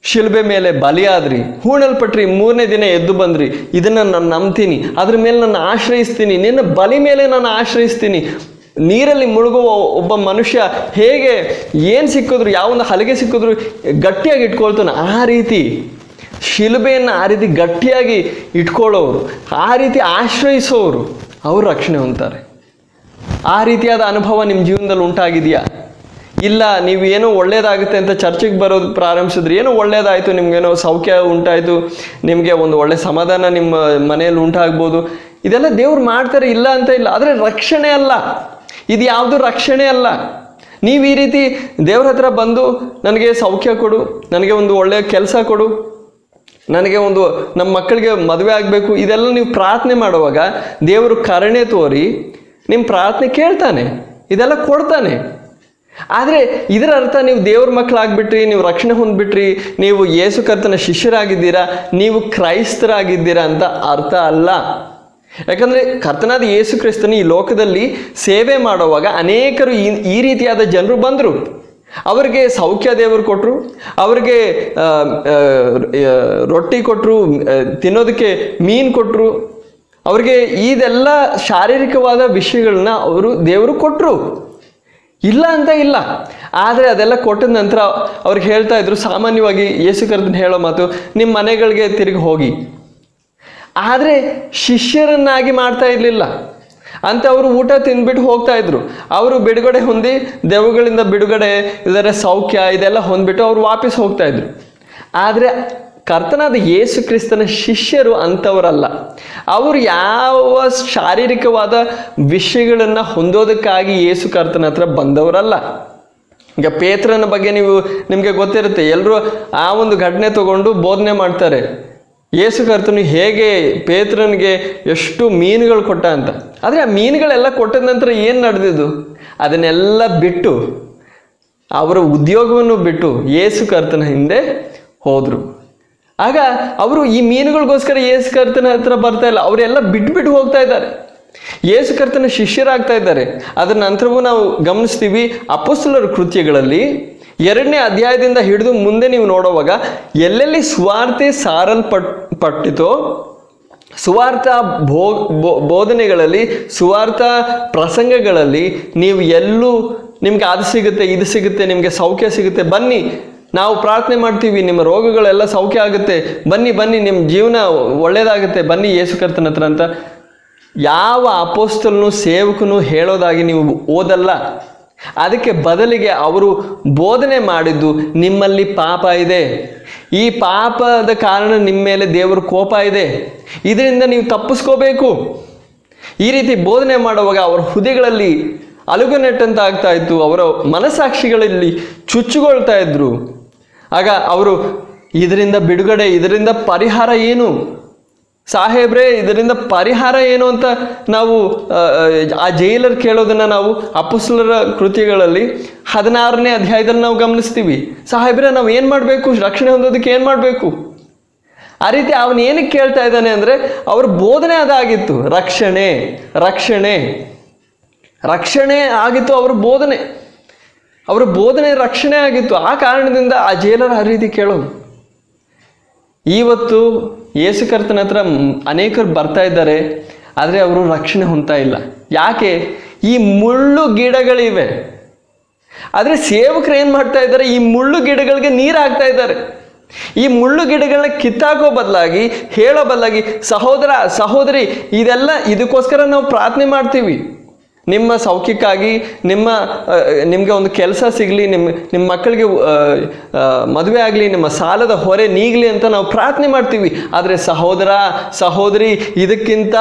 ಶಿಲುಬೆ ಮೇಲೆ ಬಲಿಯಾದ್ರಿ, ಹೂಣಲ್ಪಟ್ರಿ, 3ನೇ ದಿನ ಎದ್ದು ಬಂದ್ರಿ. ಇದನ್ನು ನಾನು ನಂಬ್ತೀನಿ, ಅದ್ರ ಮೇಲೆ ನಾನು ಆಶ್ರಯಿಸ್ತೀನಿ, ನಿನ್ನ ಬಲಿ ಮೇಲೆ ನಾನು ಆಶ್ರಯಿಸ್ತೀನಿ. ನೀರಲ್ಲಿ ಮುಳುಗುವ ಒಬ್ಬ ಮನುಷ್ಯ ಹೇಗೆ ಏನು ಸಿಕ್ಕಿದ್ರು, ಯಾವೊಂದು ಹಲಗೆ ಸಿಕ್ಕಿದ್ರು ಗಟ್ಟಿಯಾಗಿ ಇಟ್ಕೊಳ್ತಾನೆ, ಆ ರೀತಿ ಶಿಲುಬೆಯನ್ನು ಆ ರೀತಿ ಗಟ್ಟಿಯಾಗಿ ಇಟ್ಕೊಳ್ಳೋರು, ಆ ರೀತಿ ಆಶ್ರಯಿಸೋರು, ಅವರು ರಕ್ಷಣೆ ಹೊಂದ್ತಾರೆ. ಆ ರೀತಿಯಾದ ಅನುಭವ ನಿಮ್ಮ ಜೀವನದಲ್ಲಿ ಉಂಟಾಗಿದೆಯಾ? ಇಲ್ಲ, ನೀವು ಏನೋ ಒಳ್ಳೇದಾಗುತ್ತೆ ಅಂತ ಚರ್ಚಿಗೆ ಬರೋದು ಪ್ರಾರಂಭಿಸಿದ್ರಿ, ಏನೋ ಒಳ್ಳೇದಾಯಿತು, ನಿಮಗೇನೋ ಸೌಖ್ಯ ಉಂಟಾಯಿತು, ನಿಮಗೆ ಒಂದು ಒಳ್ಳೆ ಸಮಾಧಾನ ನಿಮ್ಮ ಮನೆಯಲ್ಲಿ ಉಂಟಾಗ್ಬೋದು, ಇದೆಲ್ಲ ದೇವ್ರು ಮಾಡ್ತಾರೆ, ಇಲ್ಲ ಅಂತ ಇಲ್ಲ. ಆದರೆ ರಕ್ಷಣೆ ಅಲ್ಲ, ಇದು ಯಾವುದು ರಕ್ಷಣೆ ಅಲ್ಲ. ನೀವು ಈ ರೀತಿ ದೇವ್ರ ಹತ್ರ ಬಂದು ನನಗೆ ಸೌಖ್ಯ ಕೊಡು, ನನಗೆ ಒಂದು ಒಳ್ಳೆಯ ಕೆಲಸ ಕೊಡು, ನನಗೆ ಒಂದು ನಮ್ಮ ಮಕ್ಕಳಿಗೆ ಮದುವೆ ಆಗಬೇಕು, ಇದೆಲ್ಲ ನೀವು ಪ್ರಾರ್ಥನೆ ಮಾಡುವಾಗ ದೇವರು ಕರುಣೆ ತೋರಿ ನಿಮ್ಮ ಪ್ರಾರ್ಥನೆ ಕೇಳ್ತಾನೆ, ಇದೆಲ್ಲ ಕೊಡ್ತಾನೆ. ಆದರೆ ಇದರ ಅರ್ಥ ನೀವು ದೇವ್ರ ಮಕ್ಕಳಾಗ್ಬಿಟ್ರಿ, ನೀವು ರಕ್ಷಣೆ ಹೊಂದ್ಬಿಟ್ರಿ, ನೀವು ಯೇಸು ಕರ್ತನ ಶಿಷ್ಯರಾಗಿದ್ದೀರಾ, ನೀವು ಕ್ರೈಸ್ತರಾಗಿದ್ದೀರಾ ಅಂತ ಅರ್ಥ ಅಲ್ಲ. ಯಾಕಂದರೆ ಕರ್ತನಾದ ಯೇಸು ಕ್ರಿಸ್ತನು ಈ ಲೋಕದಲ್ಲಿ ಸೇವೆ ಮಾಡುವಾಗ ಅನೇಕರು ಈ ರೀತಿಯಾದ ಜನರು ಬಂದರು. ಅವರಿಗೆ ಸೌಖ್ಯ ದೇವರು ಕೊಟ್ಟರು, ಅವರಿಗೆ ರೊಟ್ಟಿ ಕೊಟ್ಟರು, ತಿನ್ನೋದಕ್ಕೆ ಮೀನು ಕೊಟ್ಟರು, ಅವರಿಗೆ ಇದೆಲ್ಲ ಶಾರೀರಿಕವಾದ ವಿಷಯಗಳನ್ನ ದೇವರು ಕೊಟ್ಟರು, ಇಲ್ಲ ಅಂತ ಇಲ್ಲ. ಆದರೆ ಅದೆಲ್ಲ ಕೊಟ್ಟಿದ ನಂತರ ಅವ್ರಿಗೆ ಹೇಳ್ತಾ ಇದ್ರು, ಸಾಮಾನ್ಯವಾಗಿ ಯೇಸು ಕರ್ತನ ಹೇಳೋ ಮಾತು, ನಿಮ್ಮ ಮನೆಗಳಿಗೆ ತಿರುಗಿ ಹೋಗಿ. ಆದರೆ ಶಿಷ್ಯರನ್ನಾಗಿ ಮಾಡ್ತಾ ಇರಲಿಲ್ಲ ಅಂತ. ಅವರು ಊಟ ತಿಂದ್ಬಿಟ್ಟು ಹೋಗ್ತಾ ಇದ್ರು. ಅವರು ಬಿಡುಗಡೆ ಹೊಂದಿ, ದೆವ್ವಗಳಿಂದ ಬಿಡುಗಡೆ, ಇದರ ಸೌಖ್ಯ ಇದೆಲ್ಲ ಹೊಂದ್ಬಿಟ್ಟು ಅವರು ವಾಪಸ್ ಹೋಗ್ತಾ ಇದ್ರು. ಆದರೆ ಕರ್ತನಾದ ಯೇಸು ಕ್ರಿಸ್ತನ ಶಿಷ್ಯರು ಅಂಥವರಲ್ಲ. ಅವರು ಯಾವ ಶಾರೀರಿಕವಾದ ವಿಷಯಗಳನ್ನು ಹೊಂದೋದಕ್ಕಾಗಿ ಯೇಸು ಕರ್ತನ ಹತ್ರ ಬಂದವರಲ್ಲ. ಈಗ ಪೇತ್ರನ ಬಗ್ಗೆ ನಿಮಗೆ ಗೊತ್ತಿರುತ್ತೆ, ಎಲ್ಲರೂ ಆ ಒಂದು ಘಟನೆ ತಗೊಂಡು ಬೋಧನೆ ಮಾಡ್ತಾರೆ. ಯೇಸು ಕರ್ತನು ಹೇಗೆ ಪೇತ್ರನಿಗೆ ಎಷ್ಟು ಮೀನುಗಳು ಕೊಟ್ಟ ಅಂತ. ಆದರೆ ಆ ಮೀನುಗಳೆಲ್ಲ ಕೊಟ್ಟ ನಂತರ ಏನು ನಡೆದಿದ್ದು? ಅದನ್ನೆಲ್ಲ ಬಿಟ್ಟು, ಅವರ ಉದ್ಯೋಗವನ್ನು ಬಿಟ್ಟು ಯೇಸು ಕರ್ತನ ಹಿಂದೆ ಹೋದರು. ಆಗ ಅವರು ಈ ಮೀನುಗಳಿಗೋಸ್ಕರ ಯೇಸು ಕರ್ತನ ಹತ್ರ ಬರ್ತಾ ಇಲ್ಲ, ಅವರೆಲ್ಲ ಬಿಟ್ಟು ಹೋಗ್ತಾ ಇದ್ದಾರೆ, ಯೇಸು ಕರ್ತನ ಶಿಷ್ಯರಾಗ್ತಾ ಇದ್ದಾರೆ. ಅದರ ನಂತರವೂ ನಾವು ಗಮನಿಸ್ತೀವಿ, ಅಪೊಸ್ತಲರ ಕೃತ್ಯಗಳಲ್ಲಿ 2ನೇ ಅಧ್ಯಾಯದಿಂದ ಹಿಡಿದು ಮುಂದೆ ನೀವು ನೋಡುವಾಗ ಎಲ್ಲೆಲ್ಲಿ ಸುವಾರ್ತೆ ಸಾರಲ್ಪಟ್ಟಿತೋ, ಸುವಾರ್ಥ ಬೋಧನೆಗಳಲ್ಲಿ, ಸುವಾರ್ಥ ಪ್ರಸಂಗಗಳಲ್ಲಿ ನೀವು ಎಲ್ಲೂ ನಿಮ್ಗೆ ಅದು ಸಿಗುತ್ತೆ, ಇದು ಸಿಗುತ್ತೆ, ನಿಮಗೆ ಸೌಖ್ಯ ಸಿಗುತ್ತೆ, ಬನ್ನಿ ನಾವು ಪ್ರಾರ್ಥನೆ ಮಾಡ್ತೀವಿ, ನಿಮ್ಮ ರೋಗಗಳೆಲ್ಲ ಸೌಖ್ಯ ಆಗುತ್ತೆ, ಬನ್ನಿ ನಿಮ್ಮ ಜೀವನ ಒಳ್ಳೆಯದಾಗುತ್ತೆ, ಬನ್ನಿ ಯೇಸು ಕರ್ತನ ಹತ್ರ ಅಂತ ಯಾವ ಅಪೊಸ್ತಲನು ಸೇವಕನು ಹೇಳೋದಾಗಿ ನೀವು ಓದಲ್ಲ. ಅದಕ್ಕೆ ಬದಲಿಗೆ ಅವರು ಬೋಧನೆ ಮಾಡಿದ್ದು, ನಿಮ್ಮಲ್ಲಿ ಪಾಪ ಇದೆ, ಈ ಪಾಪದ ಕಾರಣ ನಿಮ್ಮ ಮೇಲೆ ದೇವರ ಕೋಪ ಇದೆ, ಇದರಿಂದ ನೀವು ತಪ್ಪಿಸ್ಕೋಬೇಕು. ಈ ರೀತಿ ಬೋಧನೆ ಮಾಡುವಾಗ ಅವರ ಹೃದಯಗಳಲ್ಲಿ ಅಲುಗುನೆಟ್ಟಂತ ಆಗ್ತಾ ಇತ್ತು, ಅವರ ಮನಸ್ಸಾಕ್ಷಿಗಳಲ್ಲಿ ಚುಚ್ಚುಗೊಳ್ತಾ ಇದ್ರು. ಆಗ ಅವರು ಇದರಿಂದ ಬಿಡುಗಡೆ, ಇದರಿಂದ ಪರಿಹಾರ ಏನು ಸಾಹೇಬ್ರೆ, ಇದರಿಂದ ಪರಿಹಾರ ಏನು ಅಂತ ನಾವು ಆ ಜೈಲರ್ ಕೇಳೋದನ್ನು ನಾವು ಅಪೊಸ್ತಲರ ಕೃತ್ಯಗಳಲ್ಲಿ 16ನೇ ಅಧ್ಯಾಯದಲ್ಲಿ ನಾವು ಗಮನಿಸ್ತೀವಿ. ಸಾಹೇಬ್ರೆ ನಾವು ಏನು ಮಾಡಬೇಕು, ರಕ್ಷಣೆ ಹೊಂದೋದಕ್ಕೆ ಏನು ಮಾಡಬೇಕು? ಆ ರೀತಿ ಅವನು ಏನಕ್ಕೆ ಕೇಳ್ತಾ ಇದ್ದಾನೆ ಅಂದರೆ, ಅವ್ರ ಬೋಧನೆ ಅದಾಗಿತ್ತು, ರಕ್ಷಣೆ ರಕ್ಷಣೆ ರಕ್ಷಣೆ ಆಗಿತ್ತು. ಅವರ ಬೋಧನೆ ರಕ್ಷಣೆ ಆಗಿತ್ತು. ಆ ಕಾರಣದಿಂದ ಆ ಜೈಲರ್ ಆ ರೀತಿ ಕೇಳೋದು. ಇವತ್ತು ಯೇಸು ಕರ್ತನ ಹತ್ರ ಅನೇಕರು ಬರ್ತಾ ಇದ್ದಾರೆ, ಆದರೆ ಅವರು ರಕ್ಷಣೆ ಹೊಂದ್ತಾ ಇಲ್ಲ. ಯಾಕೆ? ಈ ಮುಳ್ಳು ಗಿಡಗಳಿವೆ. ಆದರೆ ಸೇವಕರು ಏನು ಮಾಡ್ತಾ ಇದ್ದಾರೆ? ಈ ಮುಳ್ಳು ಗಿಡಗಳಿಗೆ ನೀರು ಹಾಕ್ತಾ ಇದ್ದಾರೆ. ಈ ಮುಳ್ಳು ಗಿಡಗಳನ್ನ ಕಿತ್ತಾಕೋ ಬದಲಾಗಿ, ಹೇಳೋ ಬದಲಾಗಿ, ಸಹೋದರ ಸಹೋದರಿ ಇದಕ್ಕೋಸ್ಕರ ನಾವು ಪ್ರಾರ್ಥನೆ ಮಾಡ್ತೀವಿ, ನಿಮ್ಮ ಸೌಖ್ಯಕ್ಕಾಗಿ, ನಿಮಗೆ ಒಂದು ಕೆಲಸ ಸಿಗಲಿ, ನಿಮ್ಮ ಮಕ್ಕಳಿಗೆ ಮದುವೆ ಆಗಲಿ, ನಿಮ್ಮ ಸಾಲದ ಹೊರೆ ನೀಗಲಿ ಅಂತ ನಾವು ಪ್ರಾರ್ಥನೆ ಮಾಡ್ತೀವಿ. ಆದರೆ ಸಹೋದರ ಸಹೋದರಿ, ಇದಕ್ಕಿಂತ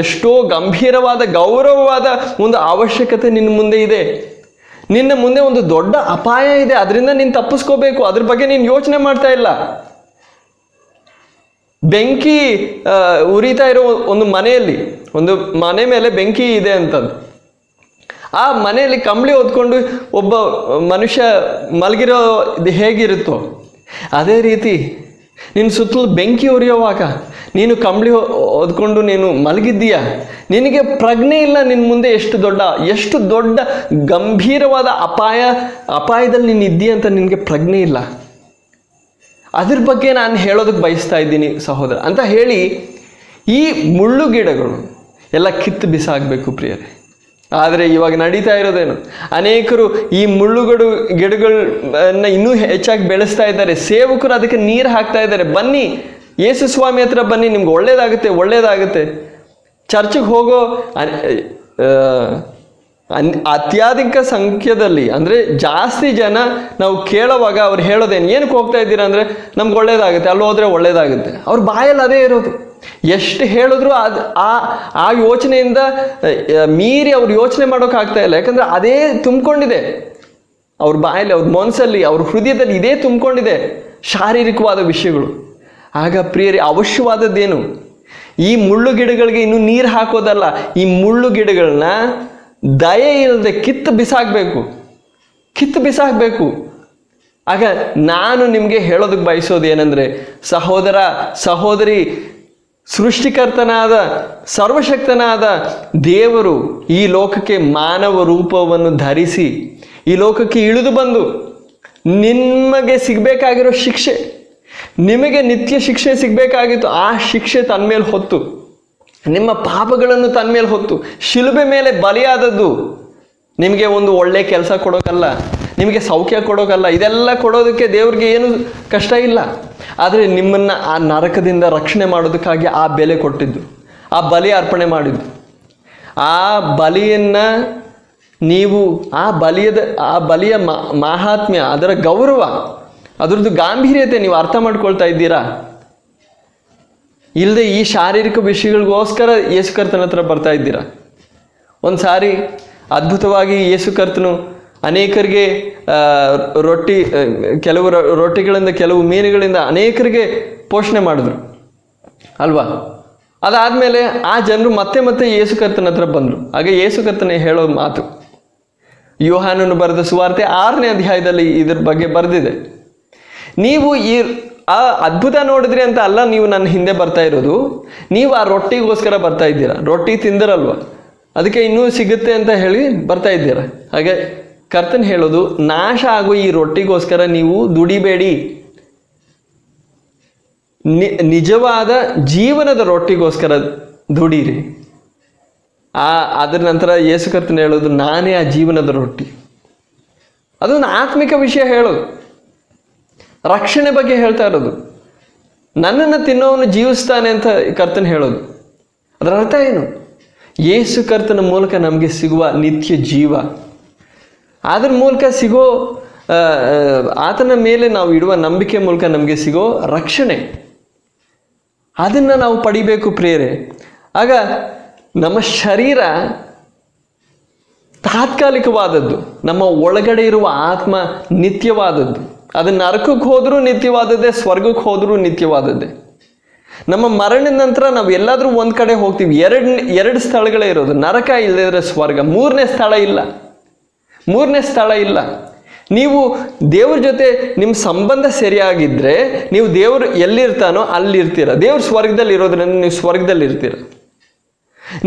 ಎಷ್ಟೋ ಗಂಭೀರವಾದ ಗೌರವವಾದ ಒಂದು ಅವಶ್ಯಕತೆ ನಿನ್ನ ಮುಂದೆ ಇದೆ. ನಿನ್ನ ಮುಂದೆ ಒಂದು ದೊಡ್ಡ ಅಪಾಯ ಇದೆ, ಅದರಿಂದ ನೀನು ತಪ್ಪಿಸ್ಕೋಬೇಕು. ಅದ್ರ ಬಗ್ಗೆ ನೀನು ಯೋಚನೆ ಮಾಡ್ತಾ ಇಲ್ಲ. ಬೆಂಕಿ ಉರಿತಾ ಇರೋ ಒಂದು ಮನೆ ಮೇಲೆ ಬೆಂಕಿ ಇದೆ ಅಂತಂದು, ಆ ಮನೆಯಲ್ಲಿ ಕಂಬಳಿ ಹೊದ್ಕೊಂಡು ಒಬ್ಬ ಮನುಷ್ಯ ಮಲಗಿರೋ ಹೇಗಿರುತ್ತೋ ಅದೇ ರೀತಿ ನಿನ್ನ ಸುತ್ತಲೂ ಬೆಂಕಿ ಉರಿಯೋವಾಗ ನೀನು ಕಂಬಳಿ ಹೊದ್ಕೊಂಡು ನೀನು ಮಲಗಿದ್ದೀಯಾ, ನಿನಗೆ ಪ್ರಜ್ಞೆ ಇಲ್ಲ. ನಿನ್ನ ಮುಂದೆ ಎಷ್ಟು ದೊಡ್ಡ ಗಂಭೀರವಾದ ಅಪಾಯದಲ್ಲಿ ನೀನು ಇದ್ದೀಯ ಅಂತ ನಿನಗೆ ಪ್ರಜ್ಞೆ ಇಲ್ಲ. ಅದ್ರ ಬಗ್ಗೆ ನಾನು ಹೇಳೋದಕ್ಕೆ ಬಯಸ್ತಾ ಇದ್ದೀನಿ ಸಹೋದರ ಅಂತ ಹೇಳಿ, ಈ ಮುಳ್ಳು ಗಿಡಗಳು ಎಲ್ಲ ಕಿತ್ತು ಬಿಸಾಗಬೇಕು ಪ್ರಿಯರೇ. ಆದರೆ ಇವಾಗ ನಡೀತಾ ಇರೋದೇನು? ಅನೇಕರು ಈ ಗಿಡಗಳನ್ನ ಇನ್ನೂ ಹೆಚ್ಚಾಗಿ ಬೆಳೆಸ್ತಾ ಇದ್ದಾರೆ. ಸೇವಕರು ಅದಕ್ಕೆ ನೀರು ಹಾಕ್ತಾ ಇದ್ದಾರೆ. ಬನ್ನಿ ಯೇಸು ಸ್ವಾಮಿ ಹತ್ರ ಬನ್ನಿ, ನಿಮ್ಗೆ ಒಳ್ಳೇದಾಗುತ್ತೆ. ಚರ್ಚಿಗೆ ಹೋಗೋ ಅತ್ಯಧಿಕ ಸಂಖ್ಯೆಯಲ್ಲಿ, ಅಂದರೆ ಜಾಸ್ತಿ ಜನ ನಾವು ಕೇಳೋವಾಗ ಅವ್ರು ಹೇಳೋದೇನು, ಏನಕ್ಕೆ ಹೋಗ್ತಾ ಇದ್ದೀರಾ ಅಂದರೆ ನಮ್ಗೆ ಒಳ್ಳೇದಾಗುತ್ತೆ, ಅಲ್ಲಿ ಹೋದರೆ ಒಳ್ಳೇದಾಗುತ್ತೆ. ಅವ್ರ ಬಾಯಲ್ಲಿ ಅದೇ ಇರೋದು. ಎಷ್ಟು ಹೇಳಿದ್ರು ಆ ಯೋಚನೆಯಿಂದ ಮೀರಿ ಅವ್ರು ಯೋಚನೆ ಮಾಡೋಕ್ಕಾಗ್ತಾ ಇಲ್ಲ. ಯಾಕಂದರೆ ಅದೇ ತುಂಬಿಕೊಂಡಿದೆ. ಅವ್ರ ಬಾಯಲ್ಲಿ, ಅವ್ರ ಮನಸ್ಸಲ್ಲಿ, ಅವ್ರ ಹೃದಯದಲ್ಲಿ ಇದೇ ತುಂಬಿಕೊಂಡಿದೆ, ಶಾರೀರಿಕವಾದ ವಿಷಯಗಳು. ಆಗ ಪ್ರಿಯರೇ, ಅವಶ್ಯವಾದದ್ದೇನು? ಈ ಮುಳ್ಳು ಗಿಡಗಳಿಗೆ ಇನ್ನು ನೀರು ಹಾಕೋದಲ್ಲ, ಈ ಮುಳ್ಳು ಗಿಡಗಳನ್ನ ದಯೆ ಇಲ್ಲದೆ ಕಿತ್ತು ಬಿಸಾಕಬೇಕು. ಆಗ ನಾನು ನಿಮಗೆ ಹೇಳೋದಕ್ಕೆ ಬಯಸೋದು ಏನಂದರೆ, ಸಹೋದರ ಸಹೋದರಿ, ಸೃಷ್ಟಿಕರ್ತನಾದ ಸರ್ವಶಕ್ತನಾದ ದೇವರು ಈ ಲೋಕಕ್ಕೆ ಮಾನವ ರೂಪವನ್ನು ಧರಿಸಿ ಈ ಲೋಕಕ್ಕೆ ಇಳಿದು ಬಂದು ನಿಮಗೆ ಸಿಗಬೇಕಾಗಿರೋ ಶಿಕ್ಷೆ, ನಿಮಗೆ ನಿತ್ಯ ಶಿಕ್ಷೆ ಸಿಗಬೇಕಾಗಿತ್ತು, ಆ ಶಿಕ್ಷೆ ತನ್ನ ಮೇಲೆ ಹೊತ್ತು, ನಿಮ್ಮ ಪಾಪಗಳನ್ನು ತನ್ನ ಮೇಲೆ ಹೊತ್ತು ಶಿಲುಬೆ ಮೇಲೆ ಬಲಿಯಾದದ್ದು ನಿಮಗೆ ಒಂದು ಒಳ್ಳೆ ಕೆಲಸ ಕೊಡೋಕ್ಕಲ್ಲ, ನಿಮಗೆ ಸೌಖ್ಯ ಕೊಡೋಕ್ಕಲ್ಲ. ಇದೆಲ್ಲ ಕೊಡೋದಕ್ಕೆ ದೇವ್ರಿಗೆ ಏನು ಕಷ್ಟ ಇಲ್ಲ. ಆದರೆ ನಿಮ್ಮನ್ನು ಆ ನರಕದಿಂದ ರಕ್ಷಣೆ ಮಾಡೋದಕ್ಕಾಗಿ ಆ ಬೆಲೆ ಕೊಟ್ಟಿದ್ದು, ಆ ಬಲಿ ಅರ್ಪಣೆ ಮಾಡಿದ್ದು. ಆ ಬಲಿಯನ್ನು ನೀವು ಆ ಬಲಿಯ ಮಾಹಾತ್ಮ್ಯ, ಅದರ ಗೌರವ, ಅದರದ್ದು ಗಾಂಭೀರ್ಯತೆ ನೀವು ಅರ್ಥ ಮಾಡ್ಕೊಳ್ತಾ ಇದ್ದೀರಾ? ಇಲ್ಲದೆ ಈ ಶಾರೀರಿಕ ವಿಷಯಗಳಿಗೋಸ್ಕರ ಯೇಸು ಕರ್ತನ ಹತ್ರ ಬರ್ತಾ ಇದ್ದೀರಾ? ಒಂದು ಸಾರಿ ಅದ್ಭುತವಾಗಿ ಯೇಸು ಕರ್ತನು ಅನೇಕರಿಗೆ ಕೆಲವು ರೊಟ್ಟಿಗಳಿಂದ, ಕೆಲವು ಮೀನುಗಳಿಂದ ಅನೇಕರಿಗೆ ಪೋಷಣೆ ಮಾಡಿದ್ರು ಅಲ್ವಾ? ಅದಾದಮೇಲೆ ಆ ಜನರು ಮತ್ತೆ ಯೇಸು ಕರ್ತನ ಹತ್ರ ಬಂದರು. ಆಗ ಯೇಸು ಕರ್ತನ ಹೇಳೋ ಮಾತು, ಯೋಹಾನನು ಬರೆದ ಸುವಾರ್ತೆ 6ನೇ ಅಧ್ಯಾಯದಲ್ಲಿ ಇದ್ರ ಬಗ್ಗೆ ಬರೆದಿದೆ. ನೀವು ಆ ಅದ್ಭುತ ನೋಡಿದ್ರಿ ಅಂತ ಅಲ್ಲ ನೀವು ನನ್ನ ಹಿಂದೆ ಬರ್ತಾ ಇರೋದು, ನೀವು ಆ ರೊಟ್ಟಿಗೋಸ್ಕರ ಬರ್ತಾ ಇದ್ದೀರಾ. ರೊಟ್ಟಿ ತಿಂದಿರಲ್ವ, ಅದಕ್ಕೆ ಇನ್ನೂ ಸಿಗುತ್ತೆ ಅಂತ ಹೇಳಿ ಬರ್ತಾ ಇದ್ದೀರಾ. ಹಾಗೆ ಕರ್ತನ್ ಹೇಳೋದು, ನಾಶ ಆಗೋ ಈ ರೊಟ್ಟಿಗೋಸ್ಕರ ನೀವು ದುಡಿಬೇಡಿ, ನಿಜವಾದ ಜೀವನದ ರೊಟ್ಟಿಗೋಸ್ಕರ ದುಡೀರಿ. ಅದರ ನಂತರ ಯೇಸು ಕರ್ತನ್ ಹೇಳೋದು, ನಾನೇ ಆ ಜೀವನದ ರೊಟ್ಟಿ. ಅದೊಂದು ಆತ್ಮಿಕ ವಿಷಯ ಹೇಳೋದು, ರಕ್ಷಣೆ ಬಗ್ಗೆ ಹೇಳ್ತಾ ಇರೋದು. ನನ್ನನ್ನು ತಿನ್ನೋವನು ಜೀವಿಸ್ತಾನೆ ಅಂತ ಕರ್ತನ್ ಹೇಳೋದು. ಅದರ ಅರ್ಥ ಏನು? ಯೇಸು ಕರ್ತನ ಮೂಲಕ ನಮಗೆ ಸಿಗುವ ನಿತ್ಯ ಜೀವ, ಅದರ ಮೂಲಕ ಸಿಗೋ ಆತನ ಮೇಲೆ ನಾವು ಇಡುವ ನಂಬಿಕೆ ಮೂಲಕ ನಮಗೆ ಸಿಗೋ ರಕ್ಷಣೆ, ಅದನ್ನು ನಾವು ಪಡಿಬೇಕು ಪ್ರಿಯರೇ. ಆಗ ನಮ್ಮ ಶರೀರ ತಾತ್ಕಾಲಿಕವಾದದ್ದು, ನಮ್ಮ ಒಳಗಡೆ ಇರುವ ಆತ್ಮ ನಿತ್ಯವಾದದ್ದು. ಅದು ನರಕಕ್ಕೆ ಹೋದರೂ ನಿತ್ಯವಾದದ್ದೇ, ಸ್ವರ್ಗಕ್ಕೆ ಹೋದರೂ ನಿತ್ಯವಾದದ್ದೇ. ನಮ್ಮ ಮರಣದ ನಂತರ ನಾವು ಎಲ್ಲಾದರೂ ಒಂದು ಕಡೆ ಹೋಗ್ತೀವಿ. ಎರಡು ಸ್ಥಳಗಳೇ ಇರೋದು, ನರಕ ಇಲ್ಲದಿದ್ರೆ ಸ್ವರ್ಗ. ಮೂರನೇ ಸ್ಥಳ ಇಲ್ಲ. ನೀವು ದೇವ್ರ ಜೊತೆ ನಿಮ್ಮ ಸಂಬಂಧ ಸರಿಯಾಗಿದ್ದರೆ ನೀವು ದೇವರು ಎಲ್ಲಿರ್ತಾನೋ ಅಲ್ಲಿರ್ತೀರ. ದೇವ್ರ ಸ್ವರ್ಗದಲ್ಲಿ ಇರೋದ್ರಿಂದ ನೀವು ಸ್ವರ್ಗದಲ್ಲಿ ಇರ್ತೀರ.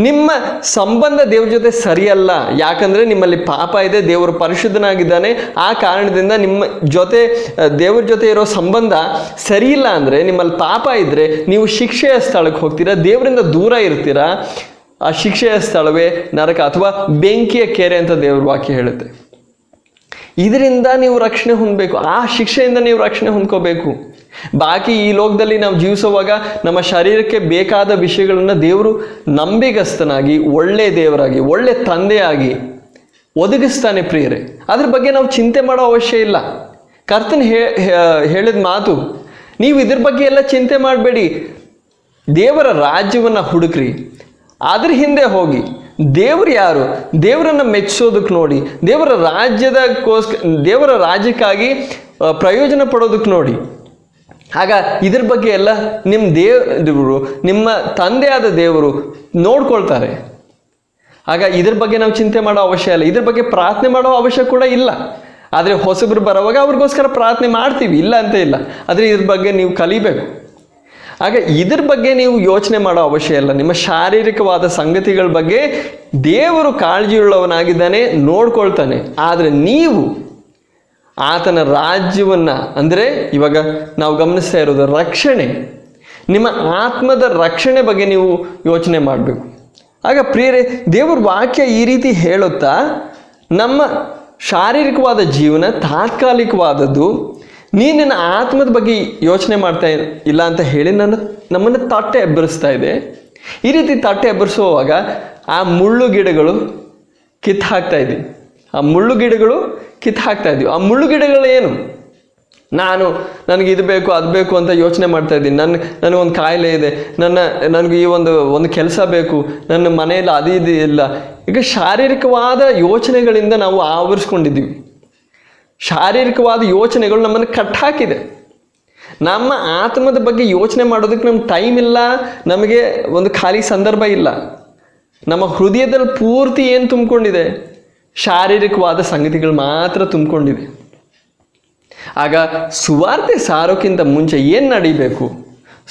ನಿಮ್ಮ ಸಂಬಂಧ ದೇವ್ರ ಜೊತೆ ಸರಿಯಲ್ಲ, ಯಾಕಂದರೆ ನಿಮ್ಮಲ್ಲಿ ಪಾಪ ಇದೆ, ದೇವರು ಪರಿಶುದ್ಧನಾಗಿದ್ದಾನೆ. ಆ ಕಾರಣದಿಂದ ನಿಮ್ಮ ಜೊತೆ ದೇವ್ರ ಜೊತೆ ಇರೋ ಸಂಬಂಧ ಸರಿಯಿಲ್ಲ ಅಂದರೆ, ನಿಮ್ಮಲ್ಲಿ ಪಾಪ ಇದ್ದರೆ ನೀವು ಶಿಕ್ಷೆಯ ಸ್ಥಳಕ್ಕೆ ಹೋಗ್ತೀರಾ, ದೇವರಿಂದ ದೂರ ಇರ್ತೀರಾ. ಆ ಶಿಕ್ಷೆಯ ಸ್ಥಳವೇ ನರಕ ಅಥವಾ ಬೆಂಕಿಯ ಕೆರೆ ಅಂತ ದೇವ್ರ ವಾಕ್ಯ ಹೇಳುತ್ತೆ. ಇದರಿಂದ ನೀವು ರಕ್ಷಣೆ ಹೊಂದಬೇಕು, ಆ ಶಿಕ್ಷೆಯಿಂದ ನೀವು ರಕ್ಷಣೆ ಹೊಂದ್ಕೋಬೇಕು. ಬಾಕಿ ಈ ಲೋಕದಲ್ಲಿ ನಾವು ಜೀವಿಸುವಾಗ ನಮ್ಮ ಶರೀರಕ್ಕೆ ಬೇಕಾದ ವಿಷಯಗಳನ್ನು ದೇವರು ನಂಬಿಗಸ್ತನಾಗಿ, ಒಳ್ಳೆ ದೇವರಾಗಿ, ಒಳ್ಳೆ ತಂದೆಯಾಗಿ ಒದಗಿಸ್ತಾನೆ ಪ್ರಿಯರೇ. ಅದ್ರ ಬಗ್ಗೆ ನಾವು ಚಿಂತೆ ಮಾಡೋ ಅವಶ್ಯ ಇಲ್ಲ. ಕರ್ತನ್ ಹೇಳಿದ ಮಾತು, ನೀವು ಇದ್ರ ಬಗ್ಗೆ ಎಲ್ಲ ಚಿಂತೆ ಮಾಡಬೇಡಿ, ದೇವರ ರಾಜ್ಯವನ್ನು ಹುಡುಕ್ರಿ, ಅದ್ರ ಹಿಂದೆ ಹೋಗಿ. ದೇವರು ಯಾರು? ದೇವರನ್ನು ಮೆಚ್ಚಿಸೋದಕ್ಕೆ ನೋಡಿ, ದೇವರ ರಾಜ್ಯಕ್ಕಾಗಿ ಪ್ರಯೋಜನ ಪಡೋದಕ್ಕೆ ನೋಡಿ. ಆಗ ಇದ್ರ ಬಗ್ಗೆ ಎಲ್ಲ ನಿಮ್ಮ ದೇವರು, ನಿಮ್ಮ ತಂದೆಯಾದ ದೇವರು ನೋಡ್ಕೊಳ್ತಾರೆ. ಆಗ ಇದ್ರ ಬಗ್ಗೆ ನಾವು ಚಿಂತೆ ಮಾಡೋ ಅವಶ್ಯ ಇಲ್ಲ, ಇದ್ರ ಬಗ್ಗೆ ಪ್ರಾರ್ಥನೆ ಮಾಡೋ ಅವಶ್ಯ ಕೂಡ ಇಲ್ಲ. ಆದರೆ ಹೊಸಬ್ರು ಬರೋವಾಗ ಅವ್ರಿಗೋಸ್ಕರ ಪ್ರಾರ್ಥನೆ ಮಾಡ್ತೀವಿ, ಇಲ್ಲ ಅಂತ ಇಲ್ಲ. ಆದರೆ ಇದ್ರ ಬಗ್ಗೆ ನೀವು ಕಲಿಬೇಕು. ಆಗ ಇದ್ರ ಬಗ್ಗೆ ನೀವು ಯೋಚನೆ ಮಾಡೋ ಅವಶ್ಯ ಇಲ್ಲ. ನಿಮ್ಮ ಶಾರೀರಿಕವಾದ ಸಂಗತಿಗಳ ಬಗ್ಗೆ ದೇವರು ಕಾಳಜಿಯುಳ್ಳವನಾಗಿದ್ದಾನೆ, ನೋಡ್ಕೊಳ್ತಾನೆ. ಆದರೆ ನೀವು ಆತನ ರಾಜ್ಯವನ್ನು, ಅಂದರೆ ಇವಾಗ ನಾವು ಗಮನಿಸ್ತಾ ಇರೋದು ರಕ್ಷಣೆ, ನಿಮ್ಮ ಆತ್ಮದ ರಕ್ಷಣೆ ಬಗ್ಗೆ ನೀವು ಯೋಚನೆ ಮಾಡಬೇಕು. ಆಗ ಪ್ರಿಯರೇ, ದೇವ್ರ ವಾಕ್ಯ ಈ ರೀತಿ ಹೇಳುತ್ತಾ, ನಮ್ಮ ಶಾರೀರಿಕವಾದ ಜೀವನ ತಾತ್ಕಾಲಿಕವಾದದ್ದು, ನೀನಿನ ಆತ್ಮದ ಬಗ್ಗೆ ಯೋಚನೆ ಮಾಡ್ತಾ ಇಲ್ಲ ಅಂತ ಹೇಳಿ ನಮ್ಮನ್ನು ತಟ್ಟೆ ಎಬ್ಬರಿಸ್ತಾ ಇದೆ. ಈ ರೀತಿ ತಟ್ಟೆ ಎಬ್ಬರಿಸುವಾಗ ಆ ಮುಳ್ಳು ಗಿಡಗಳು ಕಿತ್ತು ಹಾಕ್ತಾ ಇದ್ದೀವಿ. ಆ ಮುಳ್ಳು ಗಿಡಗಳು ಏನು? ನನಗೆ ಇದು ಬೇಕು ಅದು ಬೇಕು ಅಂತ ಯೋಚನೆ ಮಾಡ್ತಾ ಇದ್ದೀನಿ. ನನಗೊಂದು ಕಾಯಿಲೆ ಇದೆ, ನನಗೆ ಈ ಒಂದು ಕೆಲಸ ಬೇಕು, ನನ್ನ ಮನೆಯಲ್ಲಿ ಅದು ಇಲ್ಲ. ಈಗ ಶಾರೀರಿಕವಾದ ಯೋಚನೆಗಳಿಂದ ನಾವು ಆವರಿಸ್ಕೊಂಡಿದ್ದೀವಿ. ಶಾರೀರಿಕವಾದ ಯೋಚನೆಗಳು ನಮ್ಮನ್ನು ಕಟ್ಟಾಕಿದೆ. ನಮ್ಮ ಆತ್ಮದ ಬಗ್ಗೆ ಯೋಚನೆ ಮಾಡೋದಕ್ಕೆ ನಮ್ಗೆ ಟೈಮ್ ಇಲ್ಲ, ನಮಗೆ ಒಂದು ಖಾಲಿ ಸಂದರ್ಭ ಇಲ್ಲ. ನಮ್ಮ ಹೃದಯದಲ್ಲಿ ಪೂರ್ತಿ ಏನು ತುಂಬಿಕೊಂಡಿದೆ? ಶಾರೀರಿಕವಾದ ಸಂಗತಿಗಳು ಮಾತ್ರ ತುಂಬಿಕೊಂಡಿದೆ. ಆಗ ಸುವಾರ್ತೆ ಸಾರೋಕ್ಕಿಂತ ಮುಂಚೆ ಏನು ನಡೀಬೇಕು?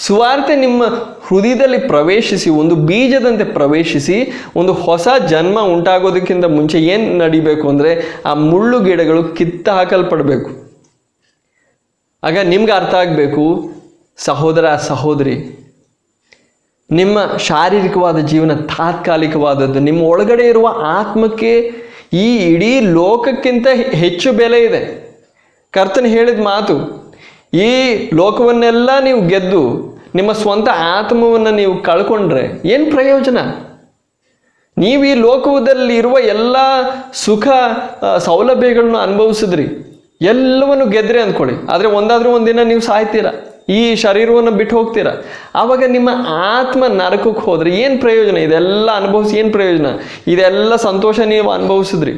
ಸುವಾರ್ತೆ ನಿಮ್ಮ ಹೃದಯದಲ್ಲಿ ಪ್ರವೇಶಿಸಿ, ಒಂದು ಬೀಜದಂತೆ ಪ್ರವೇಶಿಸಿ, ಒಂದು ಹೊಸ ಜನ್ಮ ಉಂಟಾಗೋದಕ್ಕಿಂತ ಮುಂಚೆ ಏನು ನಡೀಬೇಕು ಅಂದರೆ ಆ ಮುಳ್ಳು ಗಿಡಗಳು ಕಿತ್ತು ಹಾಕಲ್ಪಡಬೇಕು. ಆಗ ನಿಮ್ಗೆ ಅರ್ಥ ಆಗಬೇಕು, ಸಹೋದರ ಸಹೋದರಿ, ನಿಮ್ಮ ಶಾರೀರಿಕವಾದ ಜೀವನ ತಾತ್ಕಾಲಿಕವಾದದ್ದು. ನಿಮ್ಮ ಒಳಗಡೆ ಇರುವ ಆತ್ಮಕ್ಕೆ ಈ ಇಡೀ ಲೋಕಕ್ಕಿಂತ ಹೆಚ್ಚು ಬೆಲೆ ಇದೆ. ಕರ್ತನು ಹೇಳಿದ ಮಾತು, ಈ ಲೋಕವನ್ನೆಲ್ಲ ನೀವು ಗೆದ್ದು ನಿಮ್ಮ ಸ್ವಂತ ಆತ್ಮವನ್ನು ನೀವು ಕಳ್ಕೊಂಡ್ರೆ ಏನು ಪ್ರಯೋಜನ? ನೀವು ಈ ಲೋಕದಲ್ಲಿ ಇರುವ ಎಲ್ಲ ಸುಖ ಸೌಲಭ್ಯಗಳನ್ನು ಅನುಭವಿಸಿದ್ರಿ, ಎಲ್ಲವನ್ನು ಗೆದ್ರಿ ಅಂದ್ಕೊಳ್ಳಿ. ಆದರೆ ಒಂದಾದ್ರೂ ಒಂದಿನ ನೀವು ಸಾಯ್ತೀರ, ಈ ಶರೀರವನ್ನು ಬಿಟ್ಟು ಹೋಗ್ತೀರ. ಆವಾಗ ನಿಮ್ಮ ಆತ್ಮ ನರಕಕ್ಕೆ ಹೋದ್ರೆ ಏನು ಪ್ರಯೋಜನ? ಇದೆಲ್ಲ ಅನುಭವಿಸಿ ಏನು ಪ್ರಯೋಜನ? ಇದೆಲ್ಲ ಸಂತೋಷ ನೀವು ಅನುಭವಿಸಿದ್ರಿ,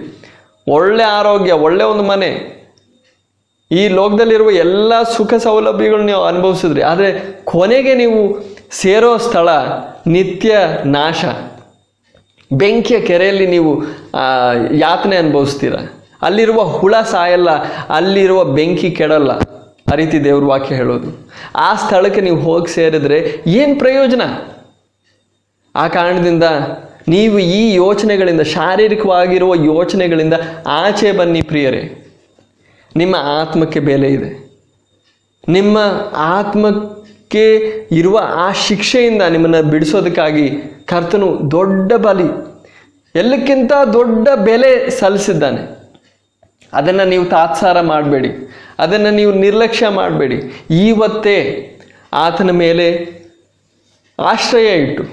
ಒಳ್ಳೆ ಆರೋಗ್ಯ, ಒಳ್ಳೆ ಒಂದು ಮನೆ, ಈ ಲೋಕದಲ್ಲಿರುವ ಎಲ್ಲ ಸುಖ ಸೌಲಭ್ಯಗಳು ನೀವು ಅನುಭವಿಸಿದ್ರಿ. ಆದರೆ ಕೊನೆಗೆ ನೀವು ಸೇರೋ ಸ್ಥಳ ನಿತ್ಯ ನಾಶ, ಬೆಂಕಿಯ ಕೆರೆಯಲ್ಲಿ ನೀವು ಯಾತನೆ ಅನುಭವಿಸ್ತೀರ. ಅಲ್ಲಿರುವ ಹುಳ ಸಾಯಲ್ಲ, ಅಲ್ಲಿರುವ ಬೆಂಕಿ ಕೆಡಲ್ಲ. ಆ ರೀತಿ ದೇವ್ರ ವಾಕ್ಯ ಹೇಳೋದು. ಆ ಸ್ಥಳಕ್ಕೆ ನೀವು ಹೋಗಿ ಸೇರಿದ್ರೆ ಏನು ಪ್ರಯೋಜನ? ಆ ಕಾರಣದಿಂದ ನೀವು ಈ ಯೋಚನೆಗಳಿಂದ, ಶಾರೀರಿಕವಾಗಿರುವ ಯೋಚನೆಗಳಿಂದ ಆಚೆ ಬನ್ನಿ ಪ್ರಿಯರೇ. ನಿಮ್ಮ ಆತ್ಮಕ್ಕೆ ಬೆಲೆ ಇದೆ. ನಿಮ್ಮ ಆತ್ಮಕ್ಕೆ ಇರುವ ಆ ಶಿಕ್ಷೆಯಿಂದ ನಿಮ್ಮನ್ನು ಬಿಡಿಸೋದಕ್ಕಾಗಿ ಕರ್ತನು ದೊಡ್ಡ ಬಲಿ, ಎಲ್ಲಕ್ಕಿಂತ ದೊಡ್ಡ ಬೆಲೆ ಸಲ್ಲಿಸಿದ್ದಾನೆ. ಅದನ್ನು ನೀವು ತಾತ್ಸಾರ ಮಾಡಬೇಡಿ, ಅದನ್ನು ನೀವು ನಿರ್ಲಕ್ಷ್ಯ ಮಾಡಬೇಡಿ. ಇವತ್ತೇ ಆತನ ಮೇಲೆ ಆಶ್ರಯ ಇಟ್ಟು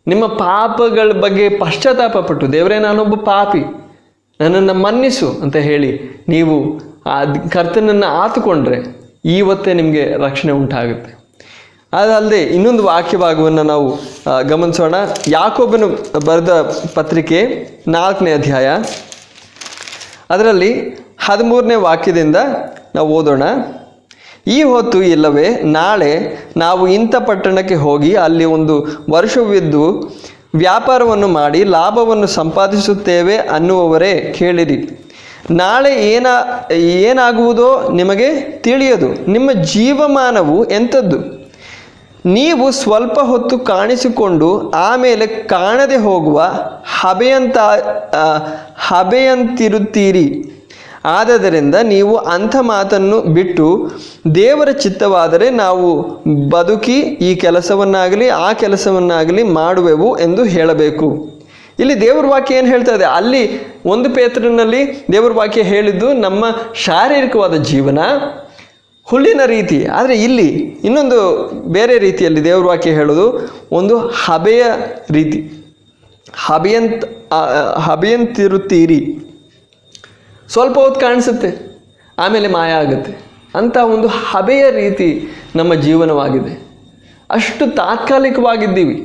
ನಿಮ್ಮ ಪಾಪಗಳ ಬಗ್ಗೆ ಪಶ್ಚಾತ್ತಾಪ ಪಟ್ಟು, ದೇವರೇ ನಾನೊಬ್ಬ ಪಾಪಿ, ನನ್ನನ್ನು ಮನ್ನಿಸು ಅಂತ ಹೇಳಿ ನೀವು ಆ ಕರ್ತನನ್ನು ಆತುಕೊಂಡ್ರೆ ಇವತ್ತೇ ನಿಮಗೆ ರಕ್ಷಣೆ ಉಂಟಾಗುತ್ತೆ. ಅದಲ್ಲದೆ ಇನ್ನೊಂದು ವಾಕ್ಯ ಭಾಗವನ್ನು ನಾವು ಗಮನಿಸೋಣ. ಯಾಕೋಬನು ಬರೆದ ಪತ್ರಿಕೆ 4ನೇ ಅಧ್ಯಾಯ, ಅದರಲ್ಲಿ 13ನೇ ವಾಕ್ಯದಿಂದ ನಾವು ಓದೋಣ. ಈ ಹೊತ್ತು ಇಲ್ಲವೇ ನಾಳೆ ನಾವು ಇಂಥ ಪಟ್ಟಣಕ್ಕೆ ಹೋಗಿ ಅಲ್ಲಿ ಒಂದು ವರ್ಷವಿದ್ದು ವ್ಯಾಪಾರವನ್ನು ಮಾಡಿ ಲಾಭವನ್ನು ಸಂಪಾದಿಸುತ್ತೇವೆ ಅನ್ನುವವರೇ ಕೇಳಿರಿ. ನಾಳೆ ಏನಾಗುವುದೋ ನಿಮಗೆ ತಿಳಿಯದು. ನಿಮ್ಮ ಜೀವಮಾನವು ಎಂಥದ್ದು? ನೀವು ಸ್ವಲ್ಪ ಹೊತ್ತು ಕಾಣಿಸಿಕೊಂಡು ಆಮೇಲೆ ಕಾಣದೆ ಹೋಗುವ ಹಬೆಯಂತಿರುತ್ತೀರಿ. ಆದ್ದರಿಂದ ನೀವು ಅಂಥ ಮಾತನ್ನು ಬಿಟ್ಟು ದೇವರ ಚಿತ್ತವಾದರೆ ನಾವು ಬದುಕಿ ಈ ಕೆಲಸವನ್ನಾಗಲಿ ಆ ಕೆಲಸವನ್ನಾಗಲಿ ಮಾಡುವೆವು ಎಂದು ಹೇಳಬೇಕು. ಇಲ್ಲಿ ದೇವ್ರ ವಾಕ್ಯ ಏನು ಹೇಳ್ತಾ ಇದೆ? ಅಲ್ಲಿ 1 ಪೇತ್ರನಲ್ಲಿ ದೇವ್ರ ವಾಕ್ಯ ಹೇಳಿದ್ದು ನಮ್ಮ ಶಾರೀರಿಕವಾದ ಜೀವನ ಹುಲ್ಲಿನ ರೀತಿ. ಆದರೆ ಇಲ್ಲಿ ಇನ್ನೊಂದು ಬೇರೆ ರೀತಿಯಲ್ಲಿ ದೇವ್ರ ವಾಕ್ಯ ಹೇಳೋದು ಒಂದು ಹಬೆಯ ರೀತಿ. ಹಬೆಯಂತಿರುತ್ತೀರಿ. ಸ್ವಲ್ಪ ಹೊತ್ತು ಕಾಣಿಸುತ್ತೆ, ಆಮೇಲೆ ಮಾಯ ಆಗುತ್ತೆ. ಅಂಥ ಒಂದು ಹಬೆಯ ರೀತಿ ನಮ್ಮ ಜೀವನವಾಗಿದೆ. ಅಷ್ಟು ತಾತ್ಕಾಲಿಕವಾಗಿದ್ದೀವಿ.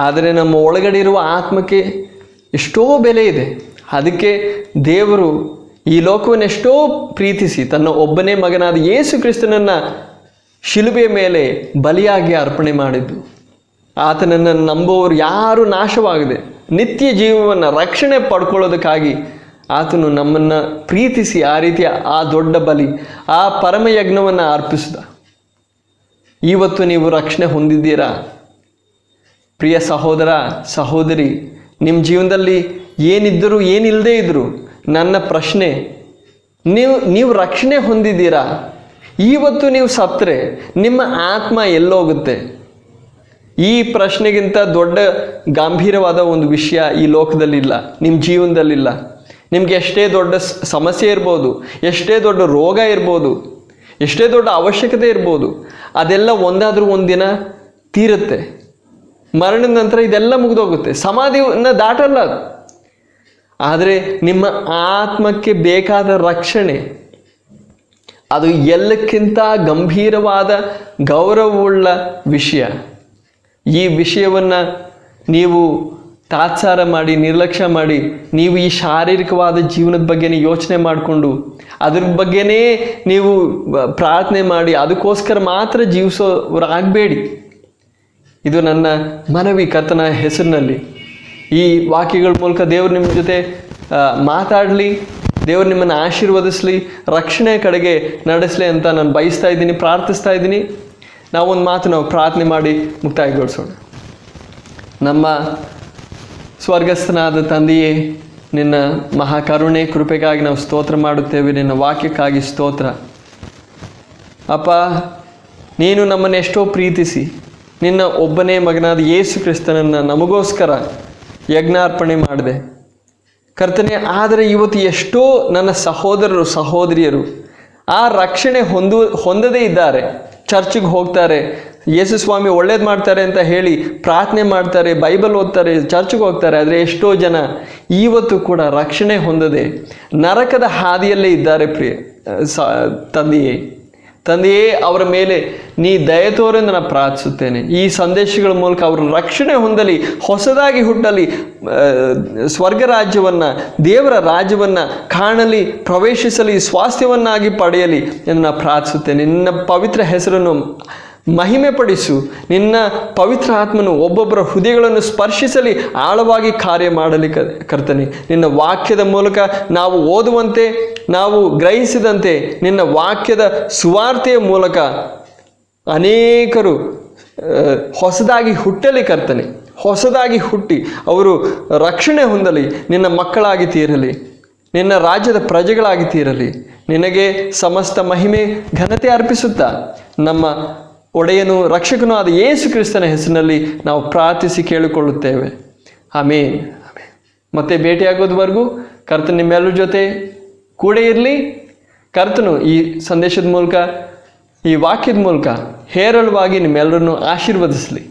ಆದರೆ ನಮ್ಮ ಒಳಗಡೆ ಇರುವ ಆತ್ಮಕ್ಕೆ ಎಷ್ಟೋ ಬೆಲೆ ಇದೆ. ಅದಕ್ಕೆ ದೇವರು ಈ ಲೋಕವನ್ನು ಎಷ್ಟೋ ಪ್ರೀತಿಸಿ ತನ್ನ ಒಬ್ಬನೇ ಮಗನಾದ ಯೇಸು ಕ್ರಿಸ್ತನನ್ನು ಶಿಲುಬೆಯ ಮೇಲೆ ಬಲಿಯಾಗಿ ಅರ್ಪಣೆ ಮಾಡಿದ್ದು. ಆತನನ್ನು ನಂಬುವವರು ಯಾರೂ ನಾಶವಾಗದೆ ನಿತ್ಯ ಜೀವವನ್ನು ರಕ್ಷಣೆ ಪಡ್ಕೊಳ್ಳೋದಕ್ಕಾಗಿ ಆತನು ನಮ್ಮನ್ನು ಪ್ರೀತಿಸಿ ಆ ರೀತಿಯ ಆ ದೊಡ್ಡ ಬಲಿ, ಆ ಪರಮಯಜ್ಞವನ್ನು ಅರ್ಪಿಸಿದ. ಇವತ್ತು ನೀವು ರಕ್ಷಣೆ ಹೊಂದಿದ್ದೀರಾ? ಪ್ರಿಯ ಸಹೋದರ ಸಹೋದರಿ, ನಿಮ್ಮ ಜೀವನದಲ್ಲಿ ಏನಿದ್ದರೂ ಏನಿಲ್ಲದೇ ಇದ್ದರೂ ನನ್ನ ಪ್ರಶ್ನೆ, ನೀವು ರಕ್ಷಣೆ ಹೊಂದಿದ್ದೀರಾ? ಇವತ್ತು ನೀವು ಸತ್ತರೆ ನಿಮ್ಮ ಆತ್ಮ ಎಲ್ಲೋಗುತ್ತೆ? ಈ ಪ್ರಶ್ನೆಗಿಂತ ದೊಡ್ಡ ಗಂಭೀರವಾದ ಒಂದು ವಿಷಯ ಈ ಲೋಕದಲ್ಲಿಲ್ಲ, ನಿಮ್ಮ ಜೀವನದಲ್ಲಿಲ್ಲ. ನಿಮಗೆ ಎಷ್ಟೇ ದೊಡ್ಡ ಸಮಸ್ಯೆ ಇರ್ಬೋದು, ಎಷ್ಟೇ ದೊಡ್ಡ ರೋಗ ಇರ್ಬೋದು, ಎಷ್ಟೇ ದೊಡ್ಡ ಅವಶ್ಯಕತೆ ಇರ್ಬೋದು, ಅದೆಲ್ಲ ಒಂದಾದರೂ ಒಂದಿನ ತೀರುತ್ತೆ. ಮರಣದ ನಂತರ ಇದೆಲ್ಲ ಮುಗಿದೋಗುತ್ತೆ, ಸಮಾಧಿಯನ್ನು ದಾಟಲ್ಲ ಅದು. ಆದರೆ ನಿಮ್ಮ ಆತ್ಮಕ್ಕೆ ಬೇಕಾದ ರಕ್ಷಣೆ ಅದು ಎಲ್ಲಕ್ಕಿಂತ ಗಂಭೀರವಾದ ಗೌರವವುಳ್ಳ ವಿಷಯ. ಈ ವಿಷಯವನ್ನು ನೀವು ತಾತ್ಸಾರ ಮಾಡಿ ನಿರ್ಲಕ್ಷ್ಯ ಮಾಡಿ ನೀವು ಈ ಶಾರೀರಿಕವಾದ ಜೀವನದ ಬಗ್ಗೆನೇ ಯೋಚನೆ ಮಾಡಿಕೊಂಡು ಅದ್ರ ಬಗ್ಗೆನೇ ನೀವು ಪ್ರಾರ್ಥನೆ ಮಾಡಿ ಅದಕ್ಕೋಸ್ಕರ ಮಾತ್ರ ಜೀವಿಸೋರಾಗಬೇಡಿ. ಇದು ನನ್ನ ಮನವಿ ಕರ್ತನ ಹೆಸರಿನಲ್ಲಿ. ಈ ವಾಕ್ಯಗಳ ಮೂಲಕ ದೇವರು ನಿಮ್ಮ ಜೊತೆ ಮಾತಾಡಲಿ, ದೇವರು ನಿಮ್ಮನ್ನು ಆಶೀರ್ವದಿಸಲಿ, ರಕ್ಷಣೆ ಕಡೆಗೆ ನಡೆಸಲಿ ಅಂತ ನಾನು ಬಯಸ್ತಾ ಇದ್ದೀನಿ, ಪ್ರಾರ್ಥಿಸ್ತಾ ಇದ್ದೀನಿ. ನಾವೊಂದು ಮಾತು ನಾವು ಪ್ರಾರ್ಥನೆ ಮಾಡಿ ಮುಕ್ತಾಯಗೊಳಿಸೋಣ. ನಮ್ಮ ಸ್ವರ್ಗಸ್ಥನಾದ ತಂದೆಯೇ, ನಿನ್ನ ಮಹಾಕರುಣೆ ಕೃಪೆಗಾಗಿ ನಾವು ಸ್ತೋತ್ರ ಮಾಡುತ್ತೇವೆ. ನಿನ್ನ ವಾಕ್ಯಕ್ಕಾಗಿ ಸ್ತೋತ್ರ ಅಪ್ಪ. ನೀನು ನಮ್ಮನ್ನು ಎಷ್ಟೋ ಪ್ರೀತಿಸಿ ನಿನ್ನ ಒಬ್ಬನೇ ಮಗನಾದ ಯೇಸು ಕ್ರಿಸ್ತನನ್ನು ನಮಗೋಸ್ಕರ ಯಜ್ಞಾರ್ಪಣೆ ಮಾಡಿದೆ ಕರ್ತನೆ. ಆದರೆ ಇವತ್ತು ಎಷ್ಟೋ ನನ್ನ ಸಹೋದರರು ಸಹೋದರಿಯರು ಆ ರಕ್ಷಣೆ ಹೊಂದದೇ ಇದ್ದಾರೆ. ಚರ್ಚಿಗೆ ಹೋಗ್ತಾರೆ, ಯೇಸು ಸ್ವಾಮಿ ಒಳ್ಳೇದು ಮಾಡ್ತಾರೆ ಅಂತ ಹೇಳಿ ಪ್ರಾರ್ಥನೆ ಮಾಡ್ತಾರೆ, ಬೈಬಲ್ ಓದ್ತಾರೆ, ಚರ್ಚಿಗೆ ಹೋಗ್ತಾರೆ. ಆದರೆ ಎಷ್ಟೋ ಜನ ಇವತ್ತು ಕೂಡ ರಕ್ಷಣೆ ಹೊಂದದೆ ನರಕದ ಹಾದಿಯಲ್ಲೇ ಇದ್ದಾರೆ. ತಂದೆಯೇ ಅವರ ಮೇಲೆ ನೀ ದಯ ತೋರೆಂದು ನಾನು ಪ್ರಾರ್ಥಿಸುತ್ತೇನೆ. ಈ ಸಂದೇಶಗಳ ಮೂಲಕ ಅವರು ರಕ್ಷಣೆ ಹೊಂದಲಿ, ಹೊಸದಾಗಿ ಹುಟ್ಟಲಿ, ಸ್ವರ್ಗ ರಾಜ್ಯವನ್ನು, ದೇವರ ರಾಜ್ಯವನ್ನು ಕಾಣಲಿ, ಪ್ರವೇಶಿಸಲಿ, ಸ್ವಾಸ್ಥ್ಯವನ್ನಾಗಿ ಪಡೆಯಲಿ ಎಂದು ನಾನು ಪ್ರಾರ್ಥಿಸುತ್ತೇನೆ. ನಿನ್ನ ಪವಿತ್ರ ಹೆಸರನ್ನು ಮಹಿಮೆ ಪಡಿಸು. ನಿನ್ನ ಪವಿತ್ರ ಆತ್ಮನು ಒಬ್ಬೊಬ್ಬರ ಹೃದಯಗಳನ್ನು ಸ್ಪರ್ಶಿಸಲಿ, ಆಳವಾಗಿ ಕಾರ್ಯ ಮಾಡಲಿ ಕರ್ತನೆ. ನಿನ್ನ ವಾಕ್ಯದ ಮೂಲಕ ನಾವು ಓದುವಂತೆ, ನಾವು ಗ್ರಹಿಸಿದಂತೆ ನಿನ್ನ ವಾಕ್ಯದ ಸುವಾರ್ತೆಯ ಮೂಲಕ ಅನೇಕರು ಹೊಸದಾಗಿ ಹುಟ್ಟಲಿ ಕರ್ತನೆ. ಹೊಸದಾಗಿ ಹುಟ್ಟಿ ಅವರು ರಕ್ಷಣೆ ಹೊಂದಲಿ, ನಿನ್ನ ಮಕ್ಕಳಾಗಿ ತೀರಲಿ, ನಿನ್ನ ರಾಜ್ಯದ ಪ್ರಜೆಗಳಾಗಿ ತೀರಲಿ. ನಿನಗೆ ಸಮಸ್ತ ಮಹಿಮೆ ಘನತೆ ಅರ್ಪಿಸುತ್ತಾ ನಮ್ಮ ಒಡೆಯನು ರಕ್ಷಕನೂ ಆದ ಯೇಸು ಕ್ರಿಸ್ತನ ಹೆಸರಿನಲ್ಲಿ ನಾವು ಪ್ರಾರ್ಥಿಸಿ ಕೇಳಿಕೊಳ್ಳುತ್ತೇವೆ. ಆಮೇನ್. ಮತ್ತೆ ಭೇಟಿಯಾಗೋದ್ವರೆಗೂ ಕರ್ತನು ನಿಮ್ಮೆಲ್ಲರ ಜೊತೆ ಕೂಡ ಇರಲಿ. ಕರ್ತನು ಈ ಸಂದೇಶದ ಮೂಲಕ, ಈ ವಾಕ್ಯದ ಮೂಲಕ ಹೇರಳವಾಗಿ ನಿಮ್ಮೆಲ್ಲರನ್ನು ಆಶೀರ್ವದಿಸಲಿ.